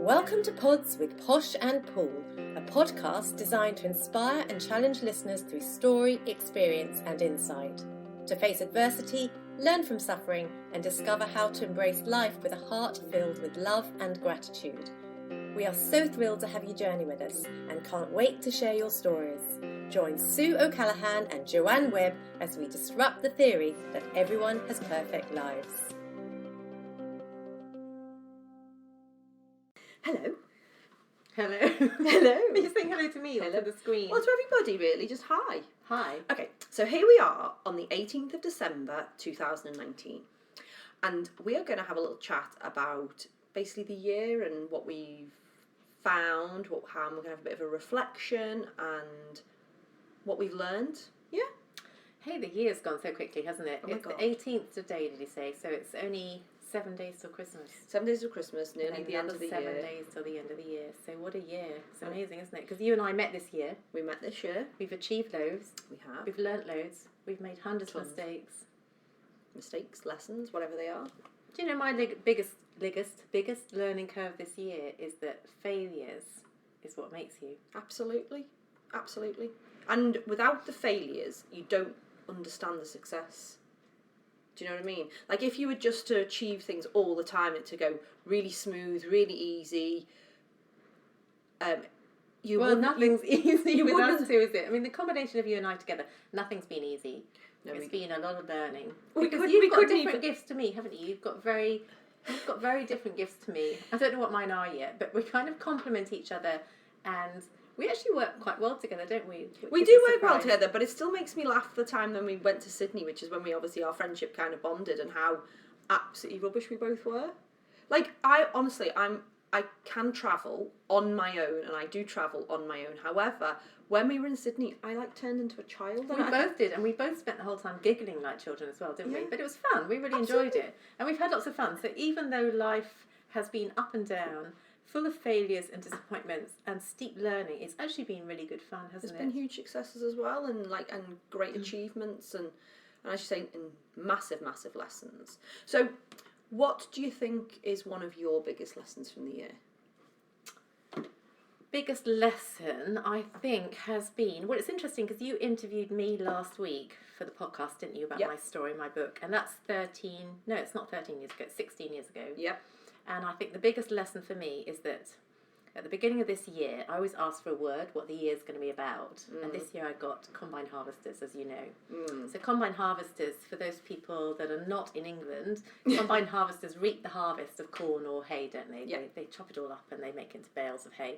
Welcome to Pods with Posh and Paul, a podcast designed to inspire and challenge listeners through story, experience and insight. To face adversity, learn from suffering and discover how to embrace life with a heart filled with love and gratitude. We are so thrilled to have you journey with us and can't wait to share your stories. Join Sue O'Callaghan and Joanne Webb as we disrupt the theory that everyone has perfect lives. Hello. Hello. Hello. You're saying hello to me or to the screen? Well, to everybody, really. Just hi. Hi. Okay, so here we are on the 18th of December 2019. And we are going to have a little chat about basically the year and what we've found, how we're going to have a bit of a reflection and what we've learned. Yeah? Hey, the year's gone so quickly, hasn't it? Oh my it's God. the 18th today, did you say? So it's only 7 days till Christmas. 7 days of Christmas, nearly the end of the year. 7 days till the end of the year. So what a year. It's amazing, isn't it? Because you and I met this year. We met this year. We've achieved loads. We have. We've learnt loads. We've made hundreds of Tons. mistakes. Lessons, whatever they are. Do you know my biggest learning curve this year is that failures is what makes you. Absolutely. Absolutely. And without the failures, you don't understand the success. Do you know what I mean? Like if you were just to achieve things all the time and to go really smooth, really easy, nothing's easy with wouldn't- us two, is it? I mean, the combination of you and I together, nothing's been easy. No, It's been a lot of learning. We Because could- you've we got couldn't different even- gifts to me, haven't you? You've got very different gifts to me. I don't know what mine are yet, but we kind of complement each other, and we actually work quite well together, don't we? We do work well together, but it still makes me laugh the time when we went to Sydney, which is when we obviously our friendship kind of bonded, and how absolutely rubbish we both were. Like I can travel on my own, and I do travel on my own. However, when we were in Sydney, I turned into a child. We both did, and we both spent the whole time giggling like children as well, didn't we? Yeah. But it was fun. We really enjoyed it, and we've had lots of fun. So even though life has been up and down, full of failures and disappointments and steep learning, it's actually been really good fun, hasn't it? There's been huge successes as well, and great achievements, and I should say, and massive lessons. So, what do you think is one of your biggest lessons from the year? Biggest lesson, I think, has been... Well, it's interesting because you interviewed me last week for the podcast, didn't you, about Yep. my story, my book. And that's 13... No, it's not 13 years ago. It's 16 years ago. Yep. And I think the biggest lesson for me is that at the beginning of this year, I always ask for a word, what the year's going to be about. And this year I got combine harvesters, as you know. So combine harvesters, for those people that are not in England, combine harvesters reap the harvest of corn or hay, don't they? Yeah. They chop it all up and they make it into bales of hay.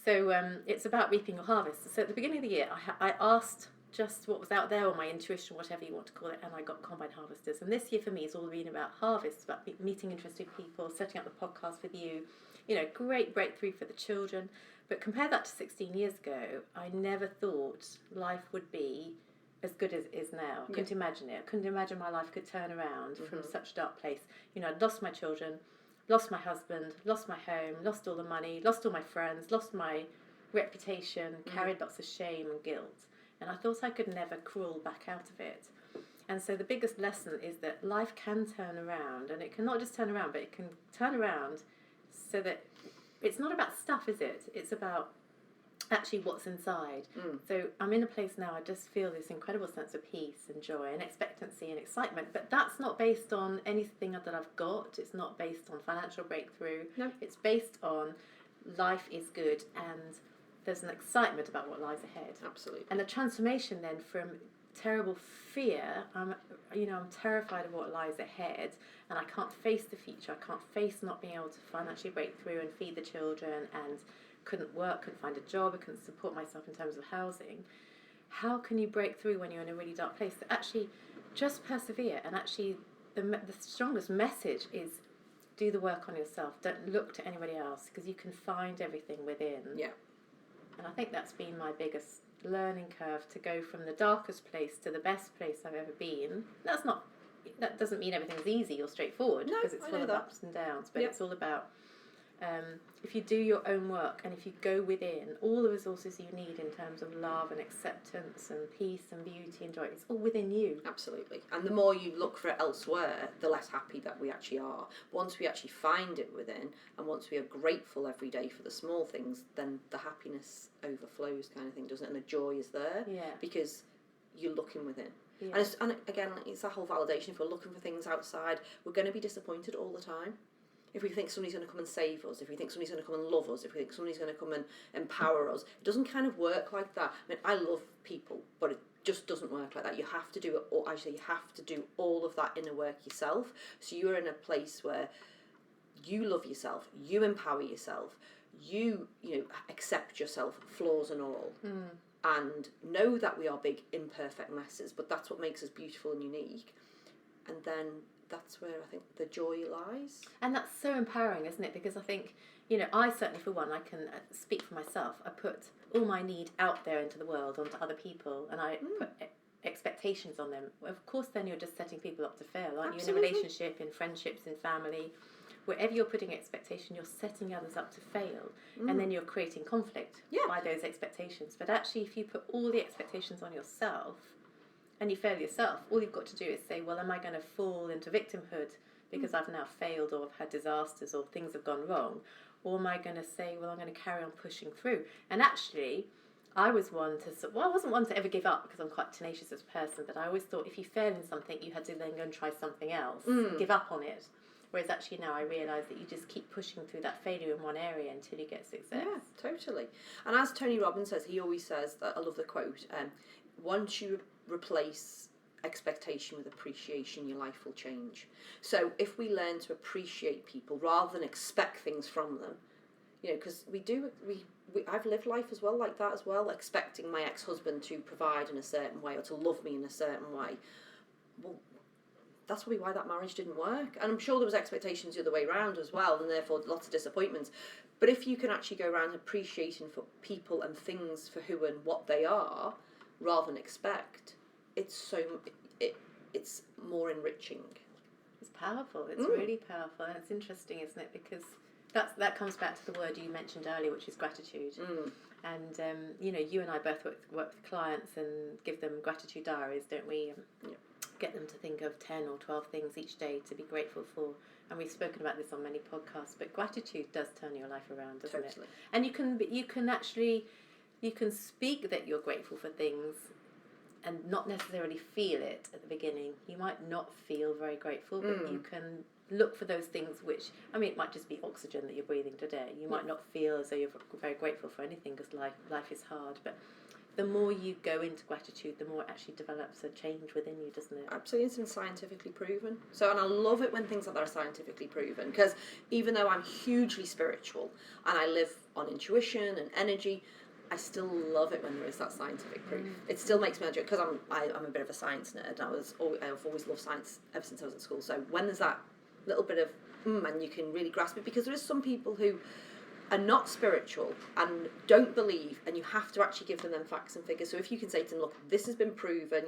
So it's about reaping your harvest. So at the beginning of the year, I asked just what was out there, or my intuition, whatever you want to call it, and I got combine harvesters. And this year for me has all been about harvests, about meeting interesting people, setting up the podcast with you. You know, great breakthrough for the children. But compare that to 16 years ago, I never thought life would be as good as it is now. I couldn't imagine it. I couldn't imagine my life could turn around from such a dark place. You know, I'd lost my children, lost my husband, lost my home, lost all the money, lost all my friends, lost my reputation, carried lots of shame and guilt. And I thought I could never crawl back out of it. And so the biggest lesson is that life can turn around, and it can not just turn around, but it can turn around so that it's not about stuff, is it? It's about actually what's inside. So I'm in a place now, I just feel this incredible sense of peace and joy and expectancy and excitement. But that's not based on anything that I've got. It's not based on financial breakthrough. No. It's based on life is good and there's an excitement about what lies ahead. Absolutely. And the transformation then from terrible fear, I'm terrified of what lies ahead, and I can't face the future. I can't face not being able to financially break through and feed the children, and couldn't work, couldn't find a job, I couldn't support myself in terms of housing. How can you break through when you're in a really dark place? Actually, just persevere, and actually the strongest message is do the work on yourself. Don't look to anybody else, because you can find everything within. Yeah. And I think that's been my biggest learning curve, to go from the darkest place to the best place I've ever been. That doesn't mean everything's easy or straightforward, No, because it's I full know of that. ups and downs, but Yep. it's all about if you do your own work and if you go within, all the resources you need in terms of love and acceptance and peace and beauty and joy, it's all within you. Absolutely. And the more you look for it elsewhere, the less happy that we actually are. Once we actually find it within, and once we are grateful every day for the small things, then the happiness overflows, kind of thing, doesn't it? And the joy is there, because you're looking within. Yeah. And again, it's that whole validation. If we're looking for things outside, we're going to be disappointed all the time. If we think somebody's going to come and save us, if we think somebody's going to come and love us, if we think somebody's going to come and empower us, it doesn't kind of work like that. I mean, I love people, but it just doesn't work like that. You have to do it, or actually you have to do all of that inner work yourself. So you're in a place where you love yourself, you empower yourself, you accept yourself, flaws and all. And know that we are big imperfect messes, but that's what makes us beautiful and unique. And then that's where I think the joy lies. And that's so empowering, isn't it? Because I think, I certainly, for one, I can speak for myself. I put all my need out there into the world, onto other people, and I put expectations on them. Of course, then you're just setting people up to fail, aren't you? In a relationship, in friendships, in family. Wherever you're putting expectation, you're setting others up to fail, and then you're creating conflict by those expectations. But actually, if you put all the expectations on yourself, and you fail yourself, all you've got to do is say, well, am I going to fall into victimhood because I've now failed, or I've had disasters, or things have gone wrong? Or am I going to say, well, I'm going to carry on pushing through? And actually, I was one to, I wasn't one to ever give up, because I'm quite tenacious as a person, but I always thought if you fail in something, you had to then go and try something else, give up on it. Whereas actually now I realise that you just keep pushing through that failure in one area until you get success. Yeah, totally. And as Tony Robbins says, he always says that, I love the quote, once you replace expectation with appreciation, your life will change. So if we learn to appreciate people rather than expect things from them, because I've lived life as well like that as well, expecting my ex-husband to provide in a certain way or to love me in a certain way. Well, that's probably why that marriage didn't work. And I'm sure there was expectations the other way around as well, and therefore lots of disappointments. But if you can actually go around appreciating for people and things for who and what they are, rather than expect, it's more enriching. It's powerful. It's really powerful, and it's interesting, isn't it? Because that comes back to the word you mentioned earlier, which is gratitude. And you and I both work with clients and give them gratitude diaries, don't we? Get them to think of 10 or 12 things each day to be grateful for. And we've spoken about this on many podcasts, but gratitude does turn your life around, doesn't it? And you can speak that you're grateful for things and not necessarily feel it at the beginning. You might not feel very grateful, but you can look for those things which, it might just be oxygen that you're breathing today. You might not feel as though you're very grateful for anything, because life is hard, but the more you go into gratitude, the more it actually develops a change within you, doesn't it? Absolutely, it's been scientifically proven. So, and I love it when things like that are scientifically proven, because even though I'm hugely spiritual and I live on intuition and energy, I still love it when there is that scientific proof. It still makes me enjoy it, because I'm a bit of a science nerd. I've always loved science ever since I was at school. So when there's that little bit of and you can really grasp it, because there is some people who are not spiritual and don't believe, and you have to actually give them facts and figures. So if you can say to them, look, this has been proven,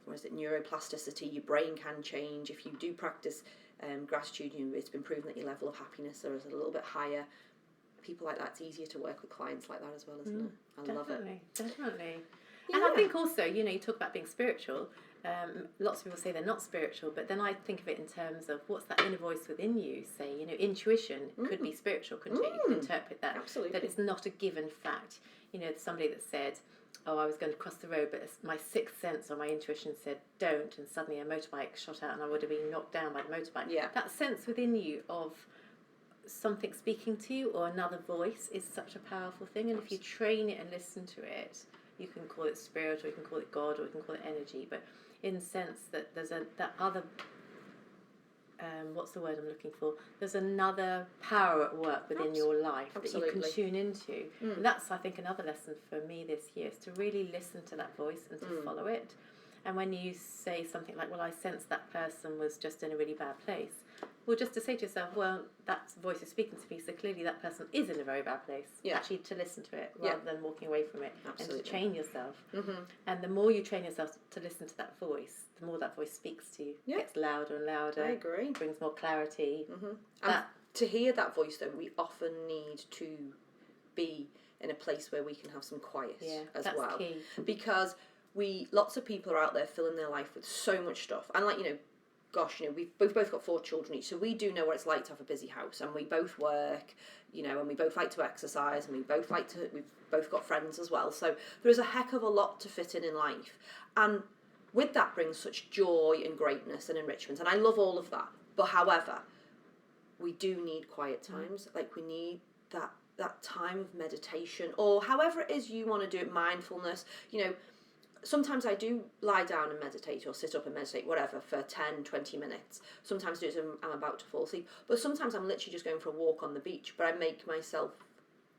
what is it, neuroplasticity, your brain can change. If you do practice gratitude, it's been proven that your level of happiness is a little bit higher. People like that, it's easier to work with clients like that as well, isn't it? I love it. Definitely. Yeah. And I think also, you talk about being spiritual. Lots of people say they're not spiritual, but then I think of it in terms of what's that inner voice within you say. Intuition could be spiritual, couldn't it? You can interpret that. Absolutely. That it's not a given fact. Somebody that said, oh, I was going to cross the road, but my sixth sense or my intuition said don't, and suddenly a motorbike shot out and I would have been knocked down by the motorbike. Yeah. That sense within you of something speaking to you or another voice is such a powerful thing, and if you train it and listen to it, you can call it spirit, or you can call it God, or you can call it energy, but in the sense that there's that other what's the word I'm looking for, there's another power at work within your life that you can tune into. And that's, I think, another lesson for me this year, is to really listen to that voice and to follow it. And when you say something like, well, I sense that person was just in a really bad place, well, just to say to yourself, well, that voice is speaking to me, so clearly that person is in a very bad place. Yeah. Actually, to listen to it rather than walking away from it. Absolutely. And to train yourself. And the more you train yourself to listen to that voice, the more that voice speaks to you. It gets louder and louder. I agree. Brings more clarity. to hear that voice, though, we often need to be in a place where we can have some quiet as well. Key. Because lots of people are out there filling their life with so much stuff. And like, gosh, we've both got 4 children each, so we do know what it's like to have a busy house, and we both work, and we both like to exercise, and we've both got friends as well. So there is a heck of a lot to fit in life. And with that brings such joy and greatness and enrichment. And I love all of that. But however, we do need quiet times. Like, we need that time of meditation, or however it is you want to do it, mindfulness. Sometimes I do lie down and meditate, or sit up and meditate, whatever, for 10, 20 minutes. Sometimes I do it when I'm about to fall asleep. But sometimes I'm literally just going for a walk on the beach, but I make myself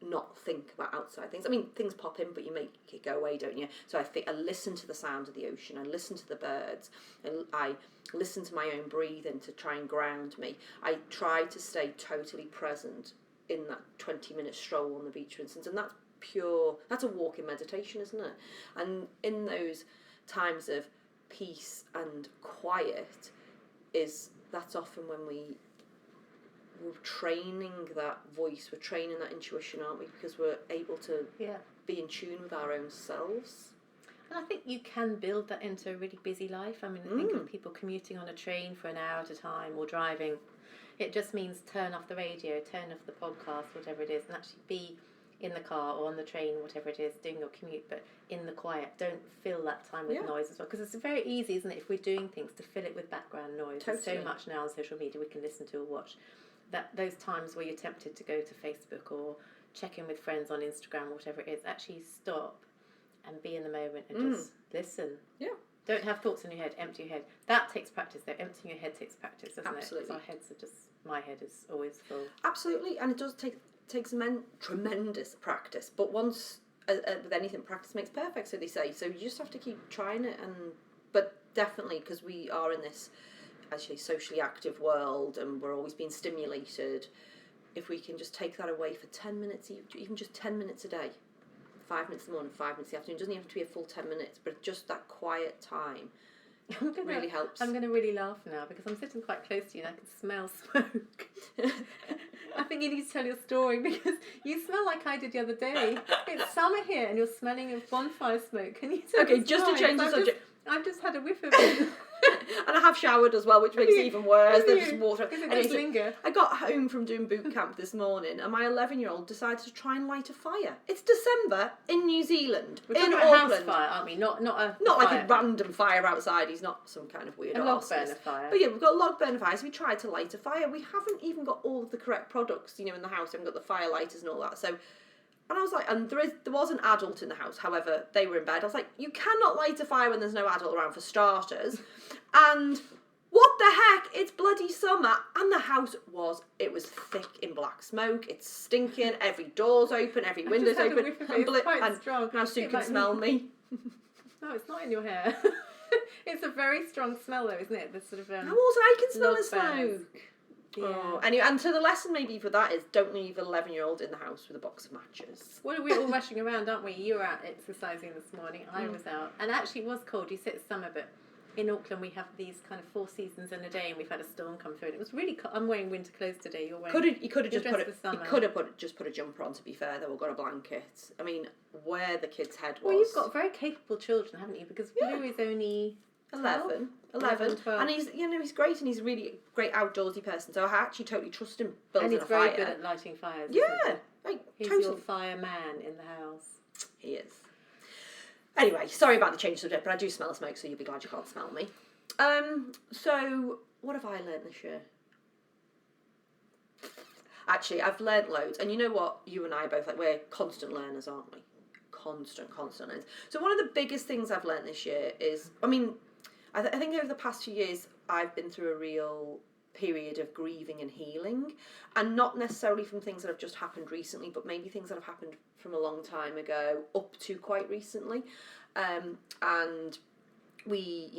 not think about outside things. I mean, things pop in, but you make it go away, don't you? So I listen to the sound of the ocean, I listen to the birds, and I listen to my own breathing to try and ground me. I try to stay totally present in that 20-minute stroll on the beach, for instance, and that's a walk in meditation, isn't it? And in those times of peace and quiet, that's often when we're training that voice, we're training that intuition, aren't we? Because we're able to be in tune with our own selves. And I think you can build that into a really busy life. I mean, I think of people commuting on a train for an hour at a time, or driving. It just means turn off the radio, turn off the podcast, whatever it is, and actually be in the car or on the train, whatever it is, doing your commute, but in the quiet. Don't fill that time with noise as well, because it's very easy, isn't it, if we're doing things, to fill it with background noise. Totally. There's so much now on social media we can listen to or watch, that those times where you're tempted to go to Facebook or check in with friends on Instagram or whatever it is, actually stop and be in the moment and just listen. Yeah. Don't have thoughts in your head, empty your head. That takes practice, though. Emptying your head takes practice, doesn't Absolutely. it? Because our heads are just, my head is always full. Absolutely, and it does take tremendous practice. But once, with anything, practice makes perfect, so they say. So you just have to keep trying it. But definitely, because we are in this actually socially active world, and we're always being stimulated, if we can just take that away for 10 minutes, even just 10 minutes a day, 5 minutes in the morning, 5 minutes in the afternoon, it doesn't even have to be a full 10 minutes, but just that quiet time really helps. I'm going to really laugh now, because I'm sitting quite close to you and I can smell smoke. I think you need to tell your story, because you smell like I did the other day. It's summer here and you're smelling of bonfire smoke. Can you tell Okay, the just story? to change the subject. I've just had a whiff of it. And I have showered as well, which makes it even worse. There's just water. Does it Anyway, just linger? I got home from doing boot camp this morning, and my 11-year-old decided to try and light a fire. It's December in New Zealand, We're in talking about Auckland. house fire, aren't we? Not Like fire. a random fire outside. He's not some kind of weird A log arsonist. burner fire. But yeah, we've got a log burner fire, so we tried to light a fire. We haven't even got all of the correct products, in the house. We haven't got the fire lighters and all that. So, and I was like, and there was an adult in the house. However, they were in bed. I was like, you cannot light a fire when there's no adult around, for starters. And what the heck? It's bloody summer, and the house was thick in black smoke. It's stinking. Every door's open, every window's open. Strong. Now Sue can smell me. No, it's not in your hair. It's a very strong smell, though, isn't it? The sort of Also, I can smell log the smoke. burners. Yeah. Oh, anyway, and so the lesson maybe for that is, don't leave an 11-year-old in the house with a box of matches. Well, we're all rushing around, aren't we? You were out exercising this morning. I was out. And actually it was cold. You said it's summer, but in Auckland we have these kind of 4 seasons in a day, and we've had a storm come through. And it was really cold. I'm wearing winter clothes today. You're wearing... You could have just put a jumper on, to be fair, though, or got a blanket. I mean, where the kid's head was. Well, you've got very capable children, haven't you? Because Blue is only... 11, 12. And he's great, and he's a really great outdoorsy person, so I actually totally trust him building a fire. And he's very good at lighting fires. Yeah, he's totally. your fireman in the house. He is. Anyway, sorry about the change of subject, but I do smell smoke, so you'll be glad you can't smell me. So what have I learnt this year? Actually, I've learnt loads, and you know what? You and I are both, we're constant learners, aren't we? Constant learners. So one of the biggest things I've learnt this year is, I think over the past few years, I've been through a real period of grieving and healing, and not necessarily from things that have just happened recently, but maybe things that have happened from a long time ago up to quite recently. And we,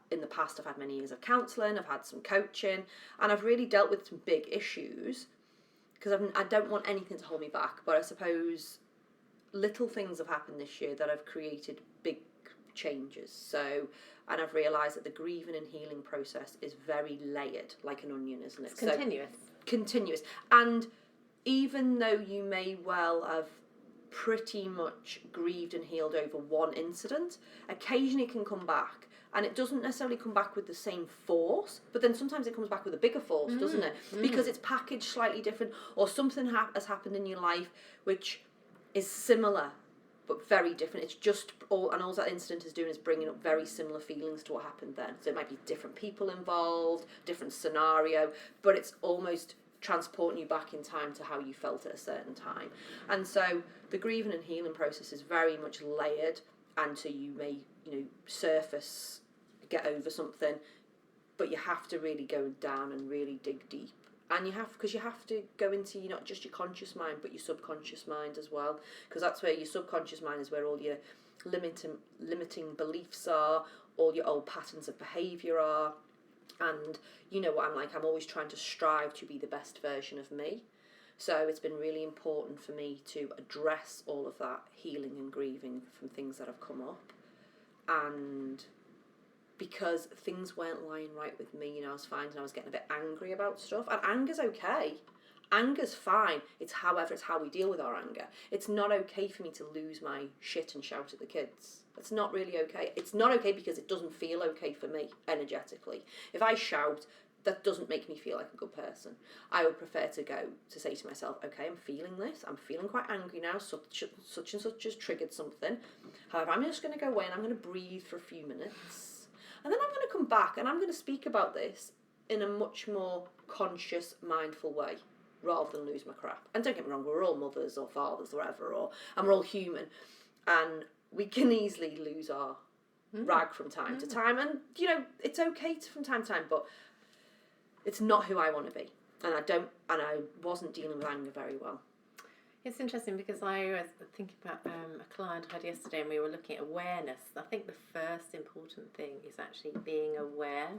in the past, I've had many years of counselling, I've had some coaching, and I've really dealt with some big issues, because I don't want anything to hold me back, but I suppose little things have happened this year that have created big changes. So, and I've realised that the grieving and healing process is very layered, like an onion, isn't it? It's continuous. continuous. And even though you may well have pretty much grieved and healed over one incident, occasionally it can come back. And it doesn't necessarily come back with the same force, but then sometimes it comes back with a bigger force, doesn't it? Because it's packaged slightly different, or something has happened in your life which is similar but very different. It's just all that incident is doing is bringing up very similar feelings to what happened then. So it might be different people involved, different scenario, but it's almost transporting you back in time to how you felt at a certain time. And so the grieving and healing process is very much layered, and so you may, surface, get over something, but you have to really go down and really dig deep. And you have to go into not just your conscious mind, but your subconscious mind as well, because that's where your subconscious mind is where all your limiting beliefs are, all your old patterns of behaviour are. And you know what I'm like, I'm always trying to strive to be the best version of me. So it's been really important for me to address all of that healing and grieving from things that have come up. And because things weren't lying right with me, I was finding I was getting a bit angry about stuff. And anger's okay. Anger's fine. It's how we deal with our anger. It's not okay for me to lose my shit and shout at the kids. That's not really okay. It's not okay because it doesn't feel okay for me energetically. If I shout, that doesn't make me feel like a good person. I would prefer to say to myself, okay, I'm feeling this. I'm feeling quite angry now. Such and such has triggered something. However, I'm just going to go away and I'm going to breathe for a few minutes. And then I'm going to come back and I'm going to speak about this in a much more conscious, mindful way, rather than lose my crap. And don't get me wrong, we're all mothers or fathers or whatever, and we're all human. And we can easily lose our rag from time to time. And, it's okay from time to time, but it's not who I want to be. And I wasn't dealing with anger very well. It's interesting because I was thinking about a client I had yesterday, and we were looking at awareness. I think the first important thing is actually being aware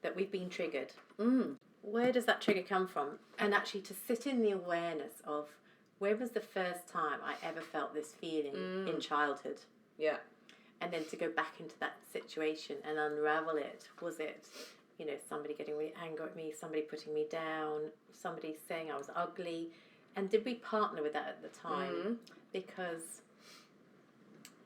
that we've been triggered. Where does that trigger come from? And actually to sit in the awareness of where was the first time I ever felt this feeling in childhood? Yeah. And then to go back into that situation and unravel it. Was it, somebody getting really angry at me, somebody putting me down, somebody saying I was ugly? And did we partner with that at the time? Because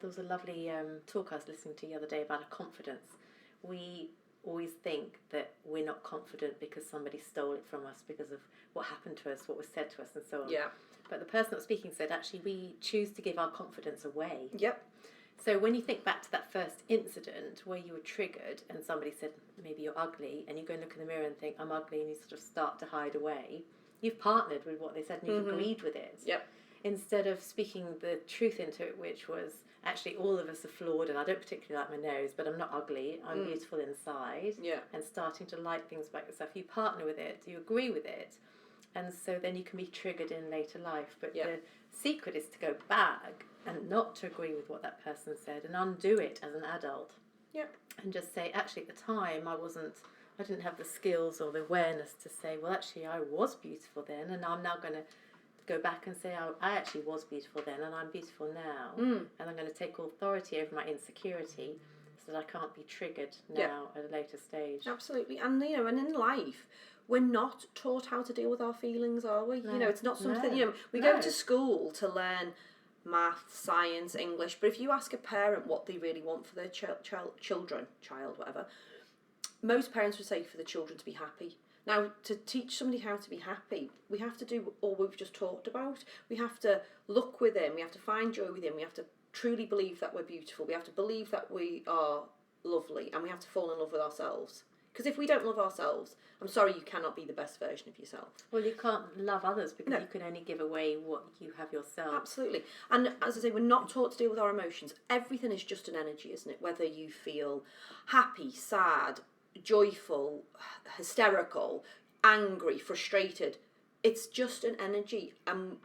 there was a lovely talk I was listening to the other day about a confidence. We always think that we're not confident because somebody stole it from us because of what happened to us, what was said to us, and so on. Yeah. But the person that was speaking said, actually, we choose to give our confidence away. Yep. So when you think back to that first incident where you were triggered and somebody said, maybe you're ugly, and you go and look in the mirror and think, I'm ugly, and you sort of start to hide away, you've partnered with what they said and you've agreed with it. Yep. Instead of speaking the truth into it, which was, actually, all of us are flawed, and I don't particularly like my nose, but I'm not ugly, I'm beautiful inside. Yeah. And starting to like things about yourself. You partner with it, you agree with it, and so then you can be triggered in later life. But the secret is to go back and not to agree with what that person said and undo it as an adult. Yeah. And just say, actually, at the time, I didn't have the skills or the awareness to say, well, actually, I was beautiful then, and I'm now going to go back and say, oh, I actually was beautiful then, and I'm beautiful now, and I'm going to take authority over my insecurity so that I can't be triggered now at a later stage. Absolutely. And, and in life, we're not taught how to deal with our feelings, are we? No. It's not something, we go to school to learn math, science, English, but if you ask a parent what they really want for their child, whatever, most parents would say for the children to be happy. Now, to teach somebody how to be happy, we have to do all we've just talked about. We have to look within, we have to find joy within, we have to truly believe that we're beautiful, we have to believe that we are lovely, and we have to fall in love with ourselves. Because if we don't love ourselves, I'm sorry, you cannot be the best version of yourself. Well, you can't love others because you can only give away what you have yourself. Absolutely. And as I say, we're not taught to deal with our emotions. Everything is just an energy, isn't it? Whether you feel happy, sad, joyful, hysterical, angry, frustrated, it's just an energy, and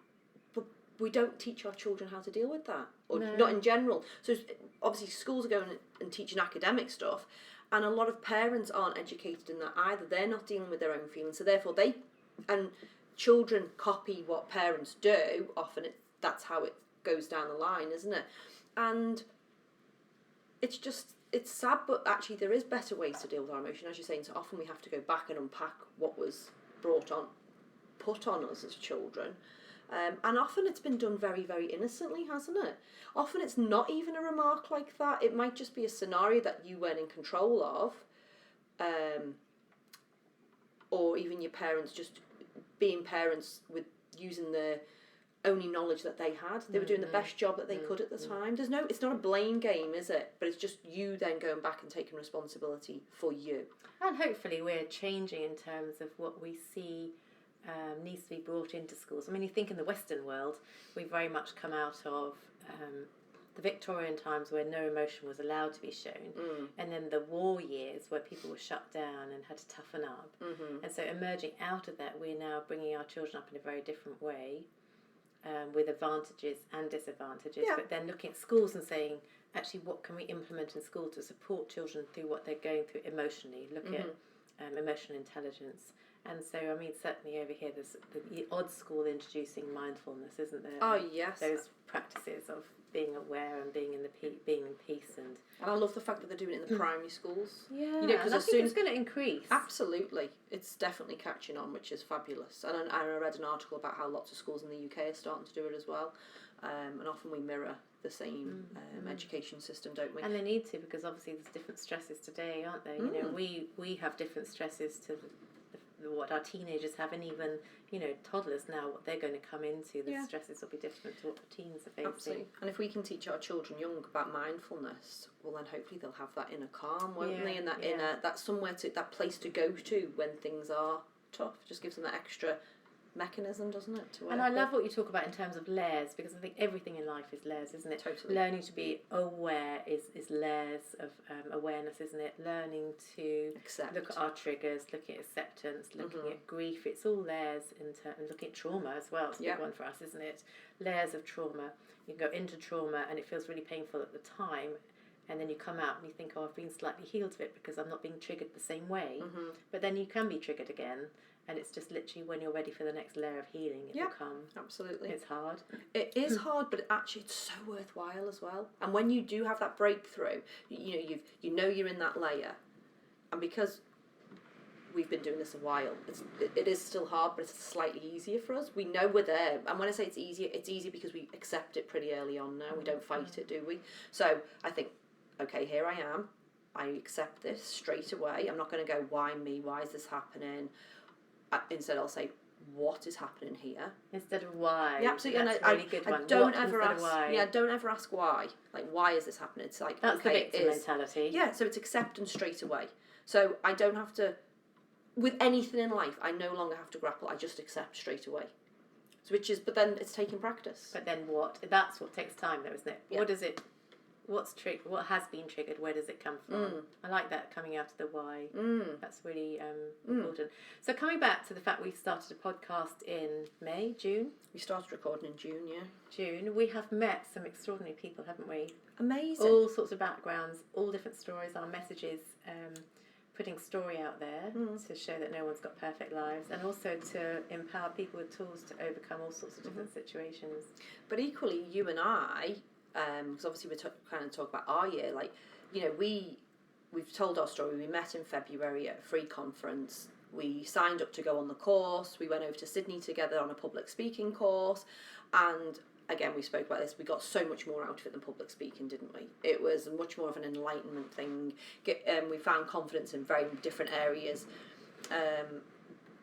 we don't teach our children how to deal with that, or not in general. So obviously schools are going and teaching academic stuff, and a lot of parents aren't educated in that either. They're not dealing with their own feelings, so therefore children copy what parents do. Often that's how it goes down the line, isn't it? And it's sad, but actually there is better ways to deal with our emotion. As you're saying, so often we have to go back and unpack what was put on us as children. And often it's been done very, very innocently, hasn't it? Often it's not even a remark like that. It might just be a scenario that you weren't in control of. Or even your parents just being parents with using the only knowledge that they had. They were doing the best job that they could at the time. It's not a blame game, is it? But it's just you then going back and taking responsibility for you. And hopefully we're changing in terms of what we see needs to be brought into schools. I mean, you think in the Western world, we've very much come out of the Victorian times where no emotion was allowed to be shown, and then the war years where people were shut down and had to toughen up. And so emerging out of that, we're now bringing our children up in a very different way, with advantages and disadvantages, but then looking at schools and saying, actually, what can we implement in school to support children through what they're going through emotionally? Look at emotional intelligence. And so, I mean, certainly over here, there's the odd school introducing mindfulness, isn't there? Oh, yes. Those practices of being aware and being in being in peace. And I love the fact that they're doing it in the primary schools. Yeah, you know, because I think it's going to increase. Absolutely. It's definitely catching on, which is fabulous. And I read an article about how lots of schools in the UK are starting to do it as well. And often we mirror the same education system, don't we? And they need to, because obviously there's different stresses today, aren't there? You know, we have different stresses to what our teenagers have, and even, you know, toddlers now, what they're going to come into, the stresses will be different to what the teens are facing. Absolutely. And if we can teach our children young about mindfulness, well then hopefully they'll have that inner calm, won't they? And that inner, that place to go to when things are tough. Just gives them that extra mechanism, doesn't it? And I love what you talk about in terms of layers, because I think everything in life is layers, isn't it? Totally. Learning to be aware is layers of awareness, isn't it? Learning to look at our triggers, looking at acceptance, looking at grief. It's all layers and looking at trauma as well. It's a big one for us, isn't it? Layers of trauma. You can go into trauma and it feels really painful at the time, and then you come out and you think, oh, I've been slightly healed of it because I'm not being triggered the same way. But then you can be triggered again. And it's just literally when you're ready for the next layer of healing, it will come. Absolutely. It's hard. It is hard, but actually it's so worthwhile as well. And when you do have that breakthrough, you know you're in that layer. And because we've been doing this a while, it is still hard, but it's slightly easier for us. We know we're there. And when I say it's easier because we accept it pretty early on now. We don't fight it, do we? So I think, okay, here I am. I accept this straight away. I'm not going to go, why me? Why is this happening? Instead, I'll say, what is happening here? Instead of why. Yeah, absolutely. That's a really good one. Don't ever ask why. Yeah, don't ever ask why. Like, why is this happening? It's like, that's okay, the victim mentality. Yeah, so it's acceptance straight away. So I don't have to, with anything in life, I no longer have to grapple. I just accept straight away. So but then it's taking practice. But then what? That's what takes time, though, isn't it? Yeah. What has been triggered? Where does it come from? I like that, coming out of the why. That's really important. So coming back to the fact we started a podcast in June. We started recording in June, yeah. June. We have met some extraordinary people, haven't we? Amazing. All sorts of backgrounds, all different stories. Our messages, putting story out there to show that no one's got perfect lives, and also to empower people with tools to overcome all sorts of different situations. But equally, you and I, because obviously we're kind of talk about our year, like, you know, we've told our story. We met in February at a free conference. We signed up to go on the course. We went over to Sydney together on a public speaking course, and again, we spoke about this. We got so much more out of it than public speaking, didn't we? It was much more of an enlightenment thing. We found confidence in very different areas,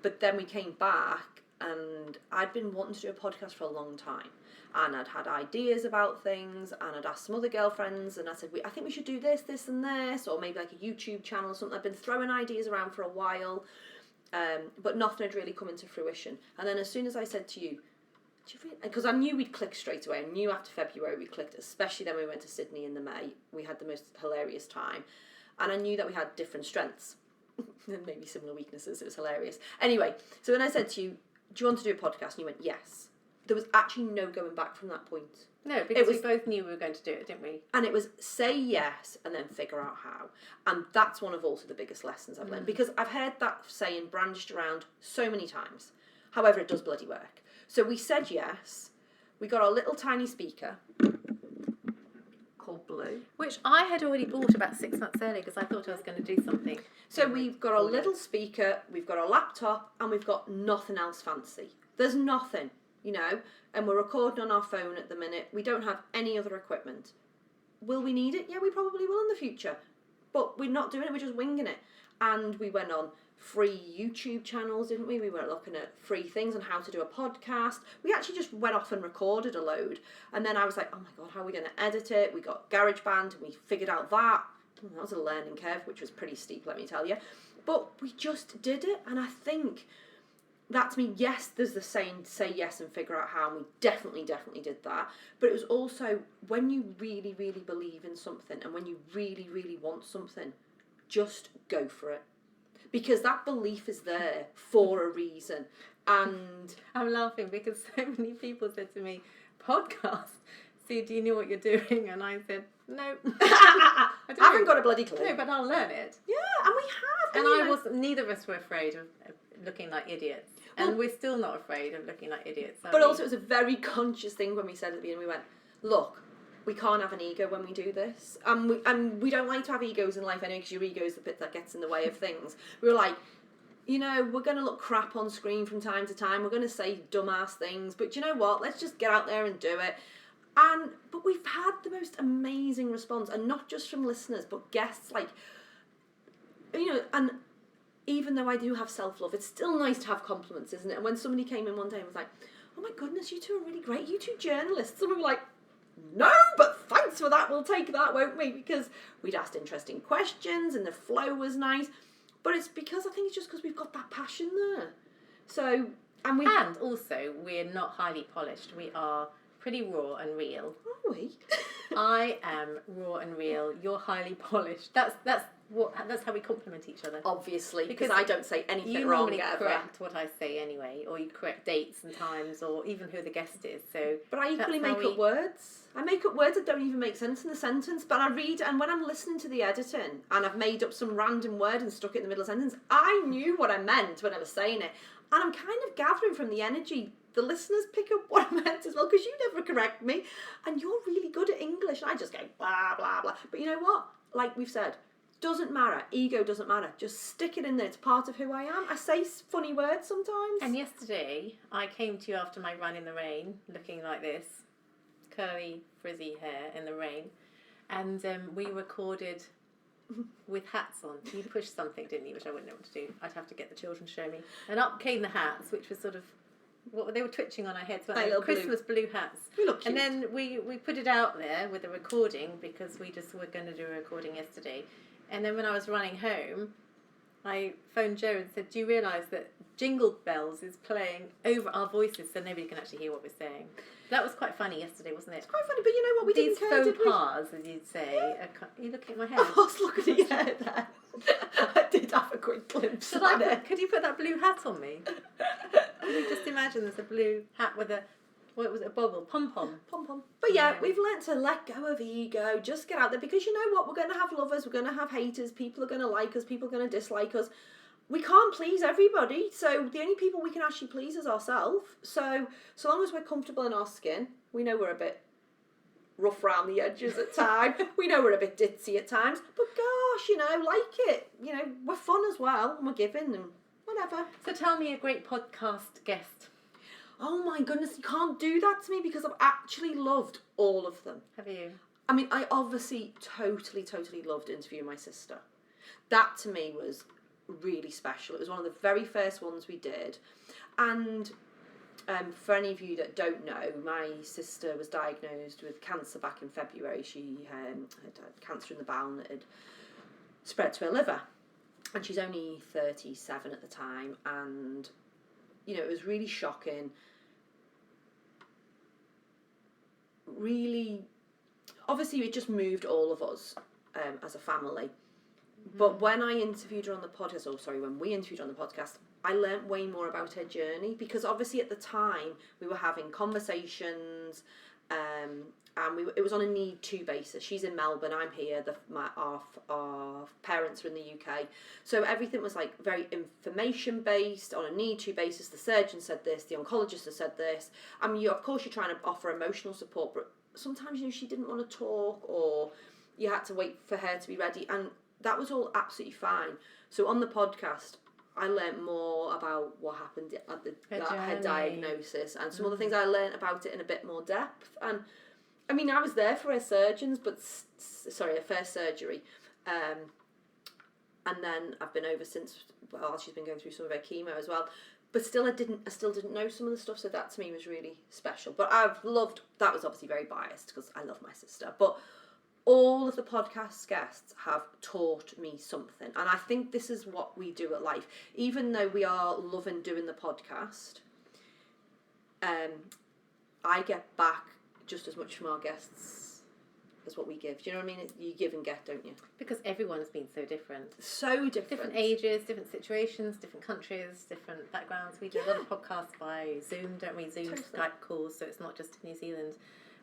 but then we came back, and I'd been wanting to do a podcast for a long time. And I'd had ideas about things, and I'd asked some other girlfriends, and I said, I think we should do this, this and this, or maybe like a YouTube channel or something. I've been throwing ideas around for a while, but nothing had really come into fruition. And then as soon as I said to you, because I knew we'd click straight away. I knew after February we clicked, especially then we went to Sydney in the May. We had the most hilarious time. And I knew that we had different strengths and maybe similar weaknesses. It was hilarious. Anyway, so when I said to you, do you want to do a podcast? And you went, yes. There was actually no going back from that point. No, because we both knew we were going to do it, didn't we? And it was say yes and then figure out how. And that's one of also the biggest lessons I've learned. Because I've heard that saying brandished around so many times. However, it does bloody work. So we said yes. We got our little tiny speaker called Blue. Which I had already bought about 6 months earlier because I thought I was going to do something. So we've got a little speaker, we've got a laptop, and we've got nothing else fancy. There's nothing, and we're recording on our phone at the minute. We don't have any other equipment. Will we need it? Yeah, we probably will in the future. But we're not doing it, we're just winging it. And we went on free YouTube channels, didn't we? We were looking at free things on how to do a podcast. We actually just went off and recorded a load. And then I was like, oh my God, how are we going to edit it? We got GarageBand and we figured out that. That was a learning curve, which was pretty steep, let me tell you. But we just did it. And I think that to me, yes, there's the saying, say yes and figure out how. And we definitely did that. But it was also when you really, really believe in something and when you really, really want something, just go for it. Because that belief is there for a reason. And I'm laughing because so many people said to me, podcast? So do you know what you're doing? And I said, no. I haven't got a bloody clue. No, but I'll learn it. Yeah, and we have. And neither of us were afraid of looking like idiots. And we're still not afraid of looking like idiots. But also it was a very conscious thing when we said at the beginning, we went, look, we can't have an ego when we do this. And we don't like to have egos in life anyway, because your ego is the bit that gets in the way of things. We were like, we're going to look crap on screen from time to time. We're going to say dumbass things. But you know what? Let's just get out there and do it. But we've had the most amazing response, and not just from listeners, but guests, and even though I do have self-love, it's still nice to have compliments, isn't it? And when somebody came in one day and was like, oh my goodness, you two are really great, you two journalists, and we were like, no, but thanks for that, we'll take that, won't we? Because we'd asked interesting questions, and the flow was nice, but it's because, I think it's just because we've got that passion there. So, and also, we're not highly polished, we are pretty raw and real. Are we? I am raw and real. You're highly polished. That's how we compliment each other. Obviously, because I don't say anything wrong ever. You normally correct what I say anyway, or you correct dates and times, or even who the guest is. So, but I equally make up words. I make up words that don't even make sense in the sentence. But I read, and when I'm listening to the editing, and I've made up some random word and stuck it in the middle of the sentence, I knew what I meant when I was saying it, and I'm kind of gathering from the energy. The listeners pick up what I meant as well, because you never correct me, and you're really good at English, and I just go blah, blah, blah. But you know what? Like we've said, doesn't matter. Ego doesn't matter. Just stick it in there. It's part of who I am. I say funny words sometimes. And yesterday, I came to you after my run in the rain, looking like this, curly, frizzy hair in the rain, and we recorded with hats on. You pushed something, didn't you, which I wouldn't know what to do. I'd have to get the children to show me. And up came the hats, which was sort of, they were twitching on our heads, weren't they? Christmas blue hats. We look cute. And then we put it out there with a recording, because we just were going to do a recording yesterday. And then when I was running home, I phoned Joe and said, do you realise that Jingle Bells is playing over our voices so nobody can actually hear what we're saying? That was quite funny yesterday, wasn't it? It's quite funny, but you know what? We didn't care, did we? These faux pas, as you'd say. Yeah. Are you looking at my hair? I was looking at your hair there. I did have a quick glimpse of it. Could you put that blue hat on me? Can you just imagine there's a blue hat with a bobble? Pom-pom. Pom-pom. But yeah, we've learnt to let go of ego, just get out there, because you know what? We're going to have lovers, we're going to have haters, people are going to like us, people are going to dislike us. We can't please everybody, so the only people we can actually please is ourselves. So long as we're comfortable in our skin, we know we're a bit rough around the edges at times, we know we're a bit ditzy at times, but gosh, like it. We're fun as well, and we're giving, and whatever. So tell me a great podcast guest. Oh my goodness, you can't do that to me, because I've actually loved all of them. Have you? I mean, I obviously totally loved interviewing my sister. That to me was really special. It was one of the very first ones we did. And for any of you that don't know, my sister was diagnosed with cancer back in February. She had cancer in the bowel that had spread to her liver. And she's only 37 at the time. And, it was really shocking. Really, obviously it just moved all of us as a family. But when I interviewed her on the podcast, when we interviewed her on the podcast, I learnt way more about her journey, because obviously at the time we were having conversations, and it was on a need-to basis. She's in Melbourne, I'm here, our parents are in the UK, so everything was like very information-based, on a need-to basis. The surgeon said this, the oncologist has said this. I mean, of course you're trying to offer emotional support, but sometimes she didn't want to talk, or you had to wait for her to be ready. And that was all absolutely fine. So on the podcast, I learnt more about what happened at her diagnosis, and some other things I learnt about it in a bit more depth. And I mean, I was there for her her first surgery, and then I've been over since. Well, she's been going through some of her chemo as well. But still, I still didn't know some of the stuff, so that to me was really special. But that was obviously very biased because I love my sister. But all of the podcast guests have taught me something. And I think this is what we do at life. Even though we are loving doing the podcast, I get back just as much from our guests as what we give. Do you know what I mean? You give and get, don't you? Because everyone has been so different. So different. Different ages, different situations, different countries, different backgrounds. We do a lot of podcasts by Zoom, don't we? Zoom, totally. Skype calls, so it's not just New Zealand.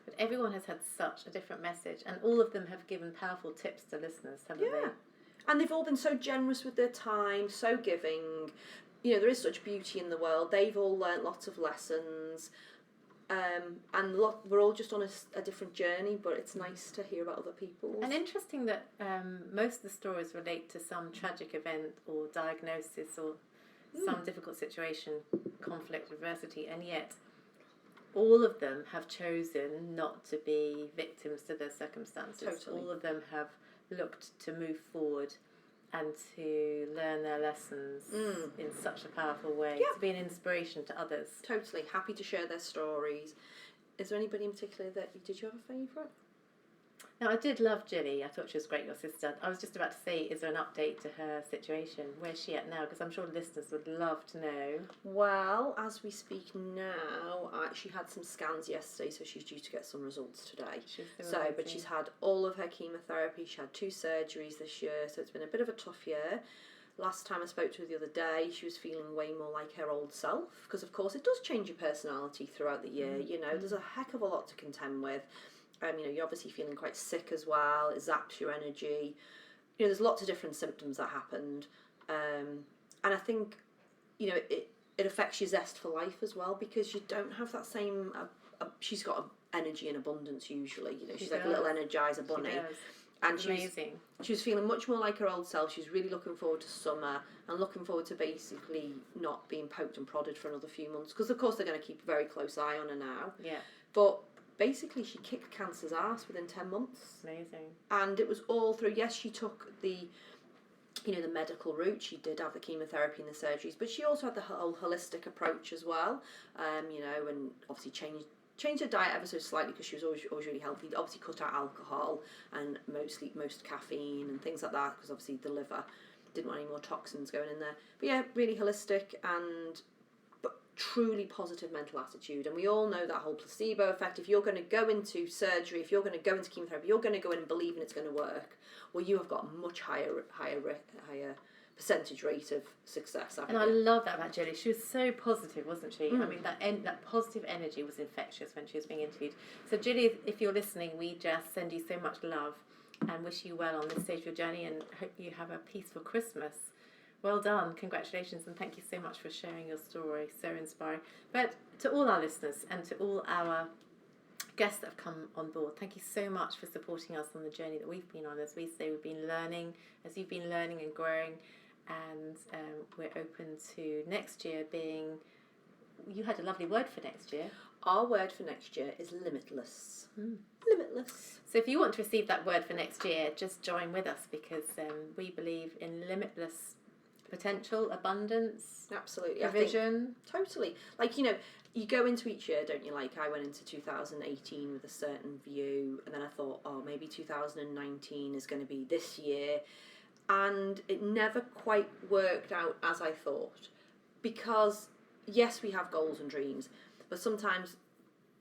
But everyone has had such a different message, and all of them have given powerful tips to listeners, haven't they? And they've all been so generous with their time, so giving. You know, there is such beauty in the world. They've all learnt lots of lessons. And we're all just on a different journey, but it's nice to hear about other people's. And interesting that most of the stories relate to some tragic event or diagnosis or some difficult situation, conflict, adversity, and yet all of them have chosen not to be victims to their circumstances. Totally. All of them have looked to move forward and to learn their lessons in such a powerful way, to be an inspiration to others. Totally. Happy to share their stories. Is there anybody in particular did you have a favourite? Now, I did love Jilly. I thought she was great, your sister. I was just about to say, is there an update to her situation? Where's she at now? Because I'm sure listeners would love to know. Well, as we speak now, she had some scans yesterday, so she's due to get some results today. But she's had all of her chemotherapy. She had 2 surgeries this year, so it's been a bit of a tough year. Last time I spoke to her the other day, she was feeling way more like her old self, because of course it does change your personality throughout the year. You know, there's a heck of a lot to contend with. You know, you're obviously feeling quite sick as well. It zaps your energy. You know, there's lots of different symptoms that happened. And I think, you know, it affects your zest for life as well, because you don't have that same... she's got energy in abundance usually. You know, she's like a little Energizer bunny. And she was feeling much more like her old self. She was really looking forward to summer and looking forward to basically not being poked and prodded for another few months. Because, of course, they're going to keep a very close eye on her now. Yeah. But... basically, she kicked cancer's ass within 10 months. Amazing. And it was all through, yes, she took the medical route. She did have the chemotherapy and the surgeries, but she also had the whole holistic approach as well, you know, and obviously changed her diet ever so slightly because she was always really healthy. Obviously cut out alcohol and most caffeine and things like that, because obviously the liver didn't want any more toxins going in there. But yeah, really holistic and... truly positive mental attitude. And we all know that whole placebo effect. If you're going to go into surgery, if you're going to go into chemotherapy, you're going to go in and believing it's going to work, well, you have got a much higher percentage rate of success. And I love that about Jilly. She was so positive, wasn't she? I mean, that positive energy was infectious when she was being interviewed. So Jilly, if you're listening, we just send you so much love and wish you well on this stage of your journey, and hope you have a peaceful Christmas. Well done, congratulations, and thank you so much for sharing your story, so inspiring. But to all our listeners and to all our guests that have come on board, thank you so much for supporting us on the journey that we've been on. As we say, we've been learning, as you've been learning and growing, and we're open to next year being... You had a lovely word for next year. Our word for next year is limitless. Limitless. So if you want to receive that word for next year, just join with us, because we believe in limitless potential, abundance, absolutely, provision. Totally. Like, you know, you go into each year, don't you? Like, I went into 2018 with a certain view, and then I thought, oh, maybe 2019 is going to be this year, and it never quite worked out as I thought, because yes, we have goals and dreams, but sometimes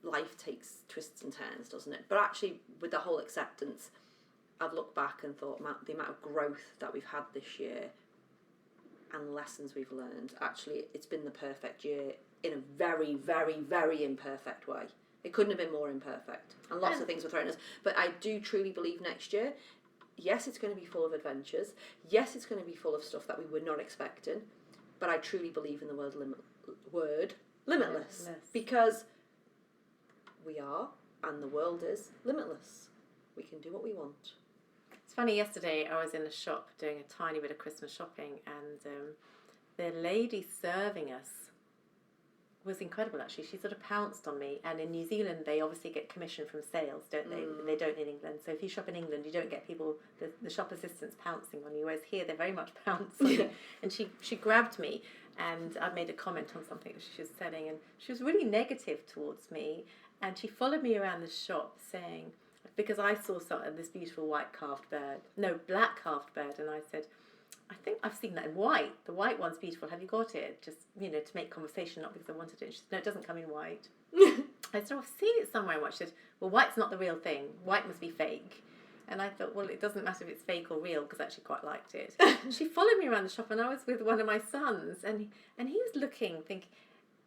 life takes twists and turns, doesn't it? But actually, with the whole acceptance, I've looked back and thought the amount of growth that we've had this year and lessons we've learned, actually it's been the perfect year in a very, very, very imperfect way. It couldn't have been more imperfect, and lots of things were thrown at us, but I do truly believe next year, yes, it's going to be full of adventures, yes, it's going to be full of stuff that we were not expecting, but I truly believe in the word limitless, because we are, and the world is limitless. We can do what we want. It's funny, yesterday I was in a shop doing a tiny bit of Christmas shopping, and the lady serving us was incredible, actually. She sort of pounced on me, and in New Zealand they obviously get commission from sales, don't they? They don't in England. So if you shop in England, you don't get people, the shop assistants pouncing on you, whereas here they're very much pouncing. And she grabbed me, and I made a comment on something that she was selling, and she was really negative towards me, and she followed me around the shop saying, because I saw this beautiful black calved bird, and I said, I think I've seen that in white. The white one's beautiful. Have you got it? Just, to make conversation, not because I wanted it. And she said, no, it doesn't come in white. I said, I've seen it somewhere in white. She said, well, white's not the real thing. White must be fake. And I thought, well, it doesn't matter if it's fake or real, because I actually quite liked it. She followed me around the shop, and I was with one of my sons, and he was looking, thinking,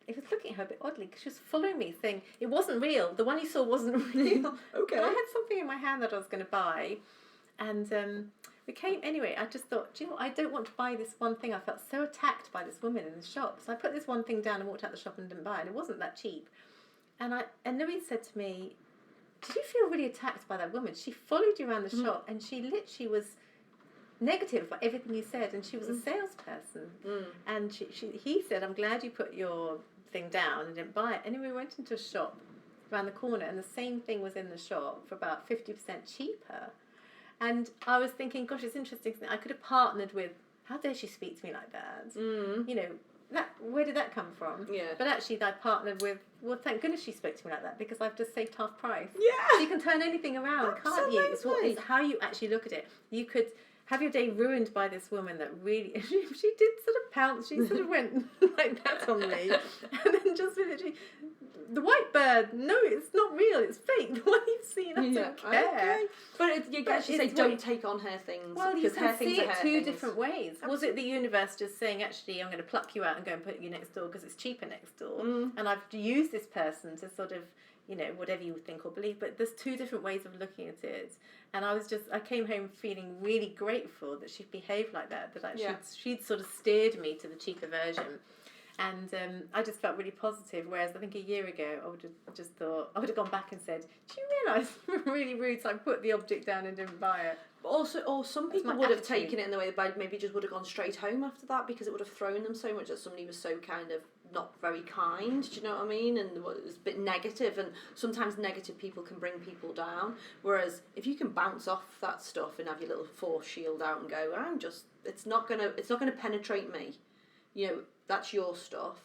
he was looking at her a bit oddly, because she was following me, saying, it wasn't real. The one you saw wasn't real. Okay. And I had something in my hand that I was going to buy, and anyway, I just thought, do you know what? I don't want to buy this one thing. I felt so attacked by this woman in the shop. So I put this one thing down and walked out the shop and didn't buy it. And it wasn't that cheap. And Louise said to me, did you feel really attacked by that woman? She followed you around the shop, and she literally was negative about everything you said. And she was a salesperson. And he said, I'm glad you put your thing down and didn't buy it. Anyway, we went into a shop around the corner, and the same thing was in the shop for about 50% cheaper. And I was thinking, gosh, it's interesting. I could have partnered with, how dare she speak to me like that? Where did that come from? Yeah. But actually, I partnered with, well, thank goodness she spoke to me like that, because I've just saved half price. Yeah. So you can turn anything around, can't you? It's how you actually look at it. You could have your day ruined by this woman that really, she did sort of pounce. She sort of went like that on me. And then just literally, the white bird, no, it's not real, it's fake. The one you've seen, I don't care. Okay. But you actually say, don't take on her things. Well, you can see it two things. different ways. Absolutely. Was it the universe just saying, actually, I'm going to pluck you out and go and put you next door because it's cheaper next door? And I've used this person to sort of, whatever you think or believe, but there's two different ways of looking at it. And I came home feeling really grateful that she'd behaved like that, she'd sort of steered me to the cheaper version. And I just felt really positive, whereas I think a year ago I would have gone back and said, do you realise I'm really rude, so I put the object down and didn't buy it. But also, or some people would have taken it in the way that maybe just would have gone straight home after that, because it would have thrown them so much that somebody was so kind of not very kind, do you know what I mean? And it was a bit negative, and sometimes negative people can bring people down, whereas if you can bounce off that stuff and have your little force shield out and go, it's not gonna penetrate me. That's your stuff.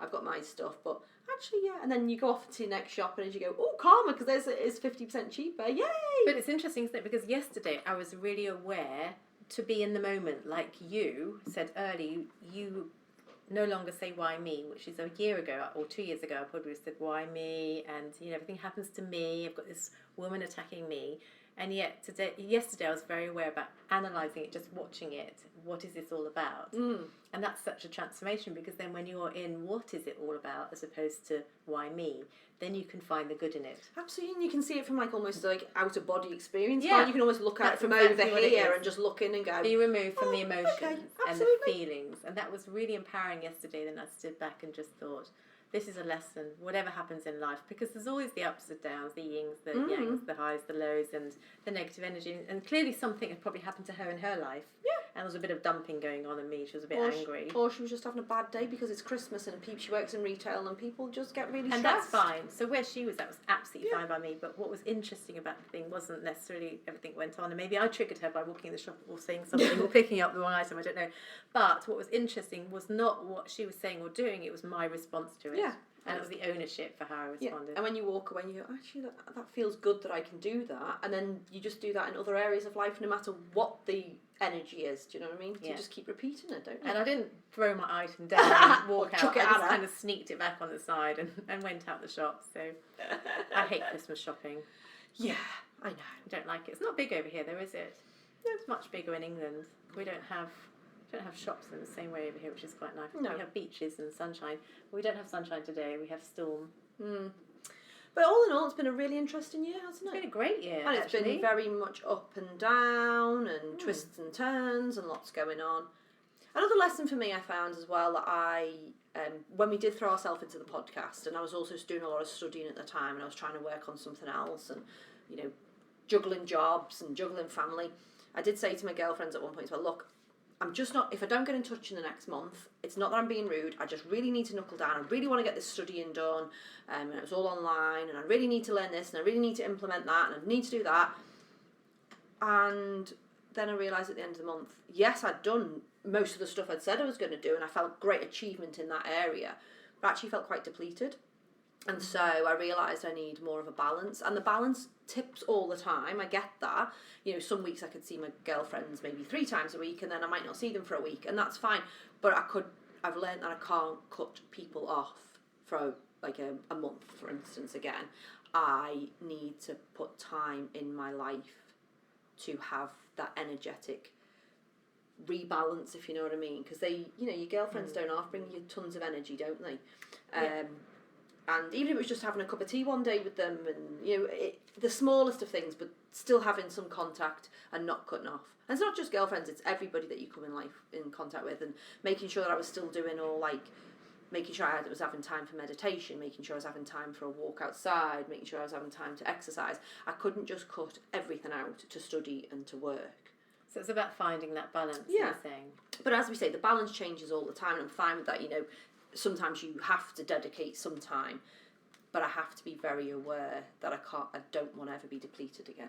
I've got my stuff, but actually, yeah. And then you go off to your next shop, and as you go, oh, karma, because it's 50% cheaper. Yay! But it's interesting, isn't it? Because yesterday I was really aware to be in the moment, like you said earlier. You no longer say why me, which is a year ago or 2 years ago. I probably said why me, and everything happens to me. I've got this woman attacking me. And yet yesterday I was very aware about analysing it, just watching it. What is this all about? And that's such a transformation, because then when you're in what is it all about as opposed to why me, then you can find the good in it. Absolutely, and you can see it from almost out of body experience. Yeah. You can almost look at it from exactly over here and just look in and go. Be removed from the emotions and the absolutely. feelings. And that was really empowering yesterday. Then I stood back and just thought, this is a lesson, whatever happens in life, because there's always the ups and downs, the yings, the yangs, the highs, the lows, and the negative energy. And clearly something had probably happened to her in her life. Yeah. And there was a bit of dumping going on in me. She was a bit angry. Or she was just having a bad day because it's Christmas and she works in retail and people just get really stressed. And that's fine. So where she was, that was absolutely fine by me. But what was interesting about the thing wasn't necessarily everything went on. And maybe I triggered her by walking in the shop or saying something or picking up the wrong item, I don't know. But what was interesting was not what she was saying or doing, it was my response to it. Yeah. And it was the ownership for how I responded. And when you walk away, you go, actually, that feels good that I can do that. And then you just do that in other areas of life, no matter what the energy is. Do you know what I mean? So you just keep repeating it, don't you? And I didn't throw my item down and walk out. Chuck it I just at her. kind of sneaked it back on the side and went out the shop. So I hate Christmas shopping. Yeah, I know. I don't like it. It's not big over here, though, is it? No, it's much bigger in England. We don't have shops in the same way over here, which is quite nice. No. We have beaches and sunshine. We don't have sunshine today. We have storm. But all in all, it's been a really interesting year, hasn't it? It's been a great year, and it's been very much up and down and twists and turns and lots going on. Another lesson for me I found as well that when we did throw ourselves into the podcast, and I was also doing a lot of studying at the time, and I was trying to work on something else and, juggling jobs and juggling family. I did say to my girlfriends at one point as well, look, I'm just not, if I don't get in touch in the next month, it's not that I'm being rude, I just really need to knuckle down, I really want to get this studying done, and it was all online, and I really need to learn this, and I really need to implement that, and I need to do that. And then I realised at the end of the month, yes, I'd done most of the stuff I'd said I was going to do, and I felt great achievement in that area, but I actually felt quite depleted. And so I realised I need more of a balance. And the balance tips all the time. I get that. You know, some weeks I could see my girlfriends maybe 3 times a week, and then I might not see them for a week, and that's fine. But I've learned that I can't cut people off for like a month, for instance, again. I need to put time in my life to have that energetic rebalance, if you know what I mean. Because they, you know, your girlfriends don't half bring you tons of energy, don't they? And even if it was just having a cup of tea one day with them, and you know, the smallest of things, but still having some contact and not cutting off. And it's not just girlfriends; it's everybody that you come in contact with, and making sure that I was still doing all, like, making sure I was having time for meditation, making sure I was having time for a walk outside, making sure I was having time to exercise. I couldn't just cut everything out to study and to work. So it's about finding that balance. Yeah. You're saying. But as we say, the balance changes all the time, and I'm fine with that. You know, sometimes you have to dedicate some time, but I have to be very aware that I don't want to ever be depleted again.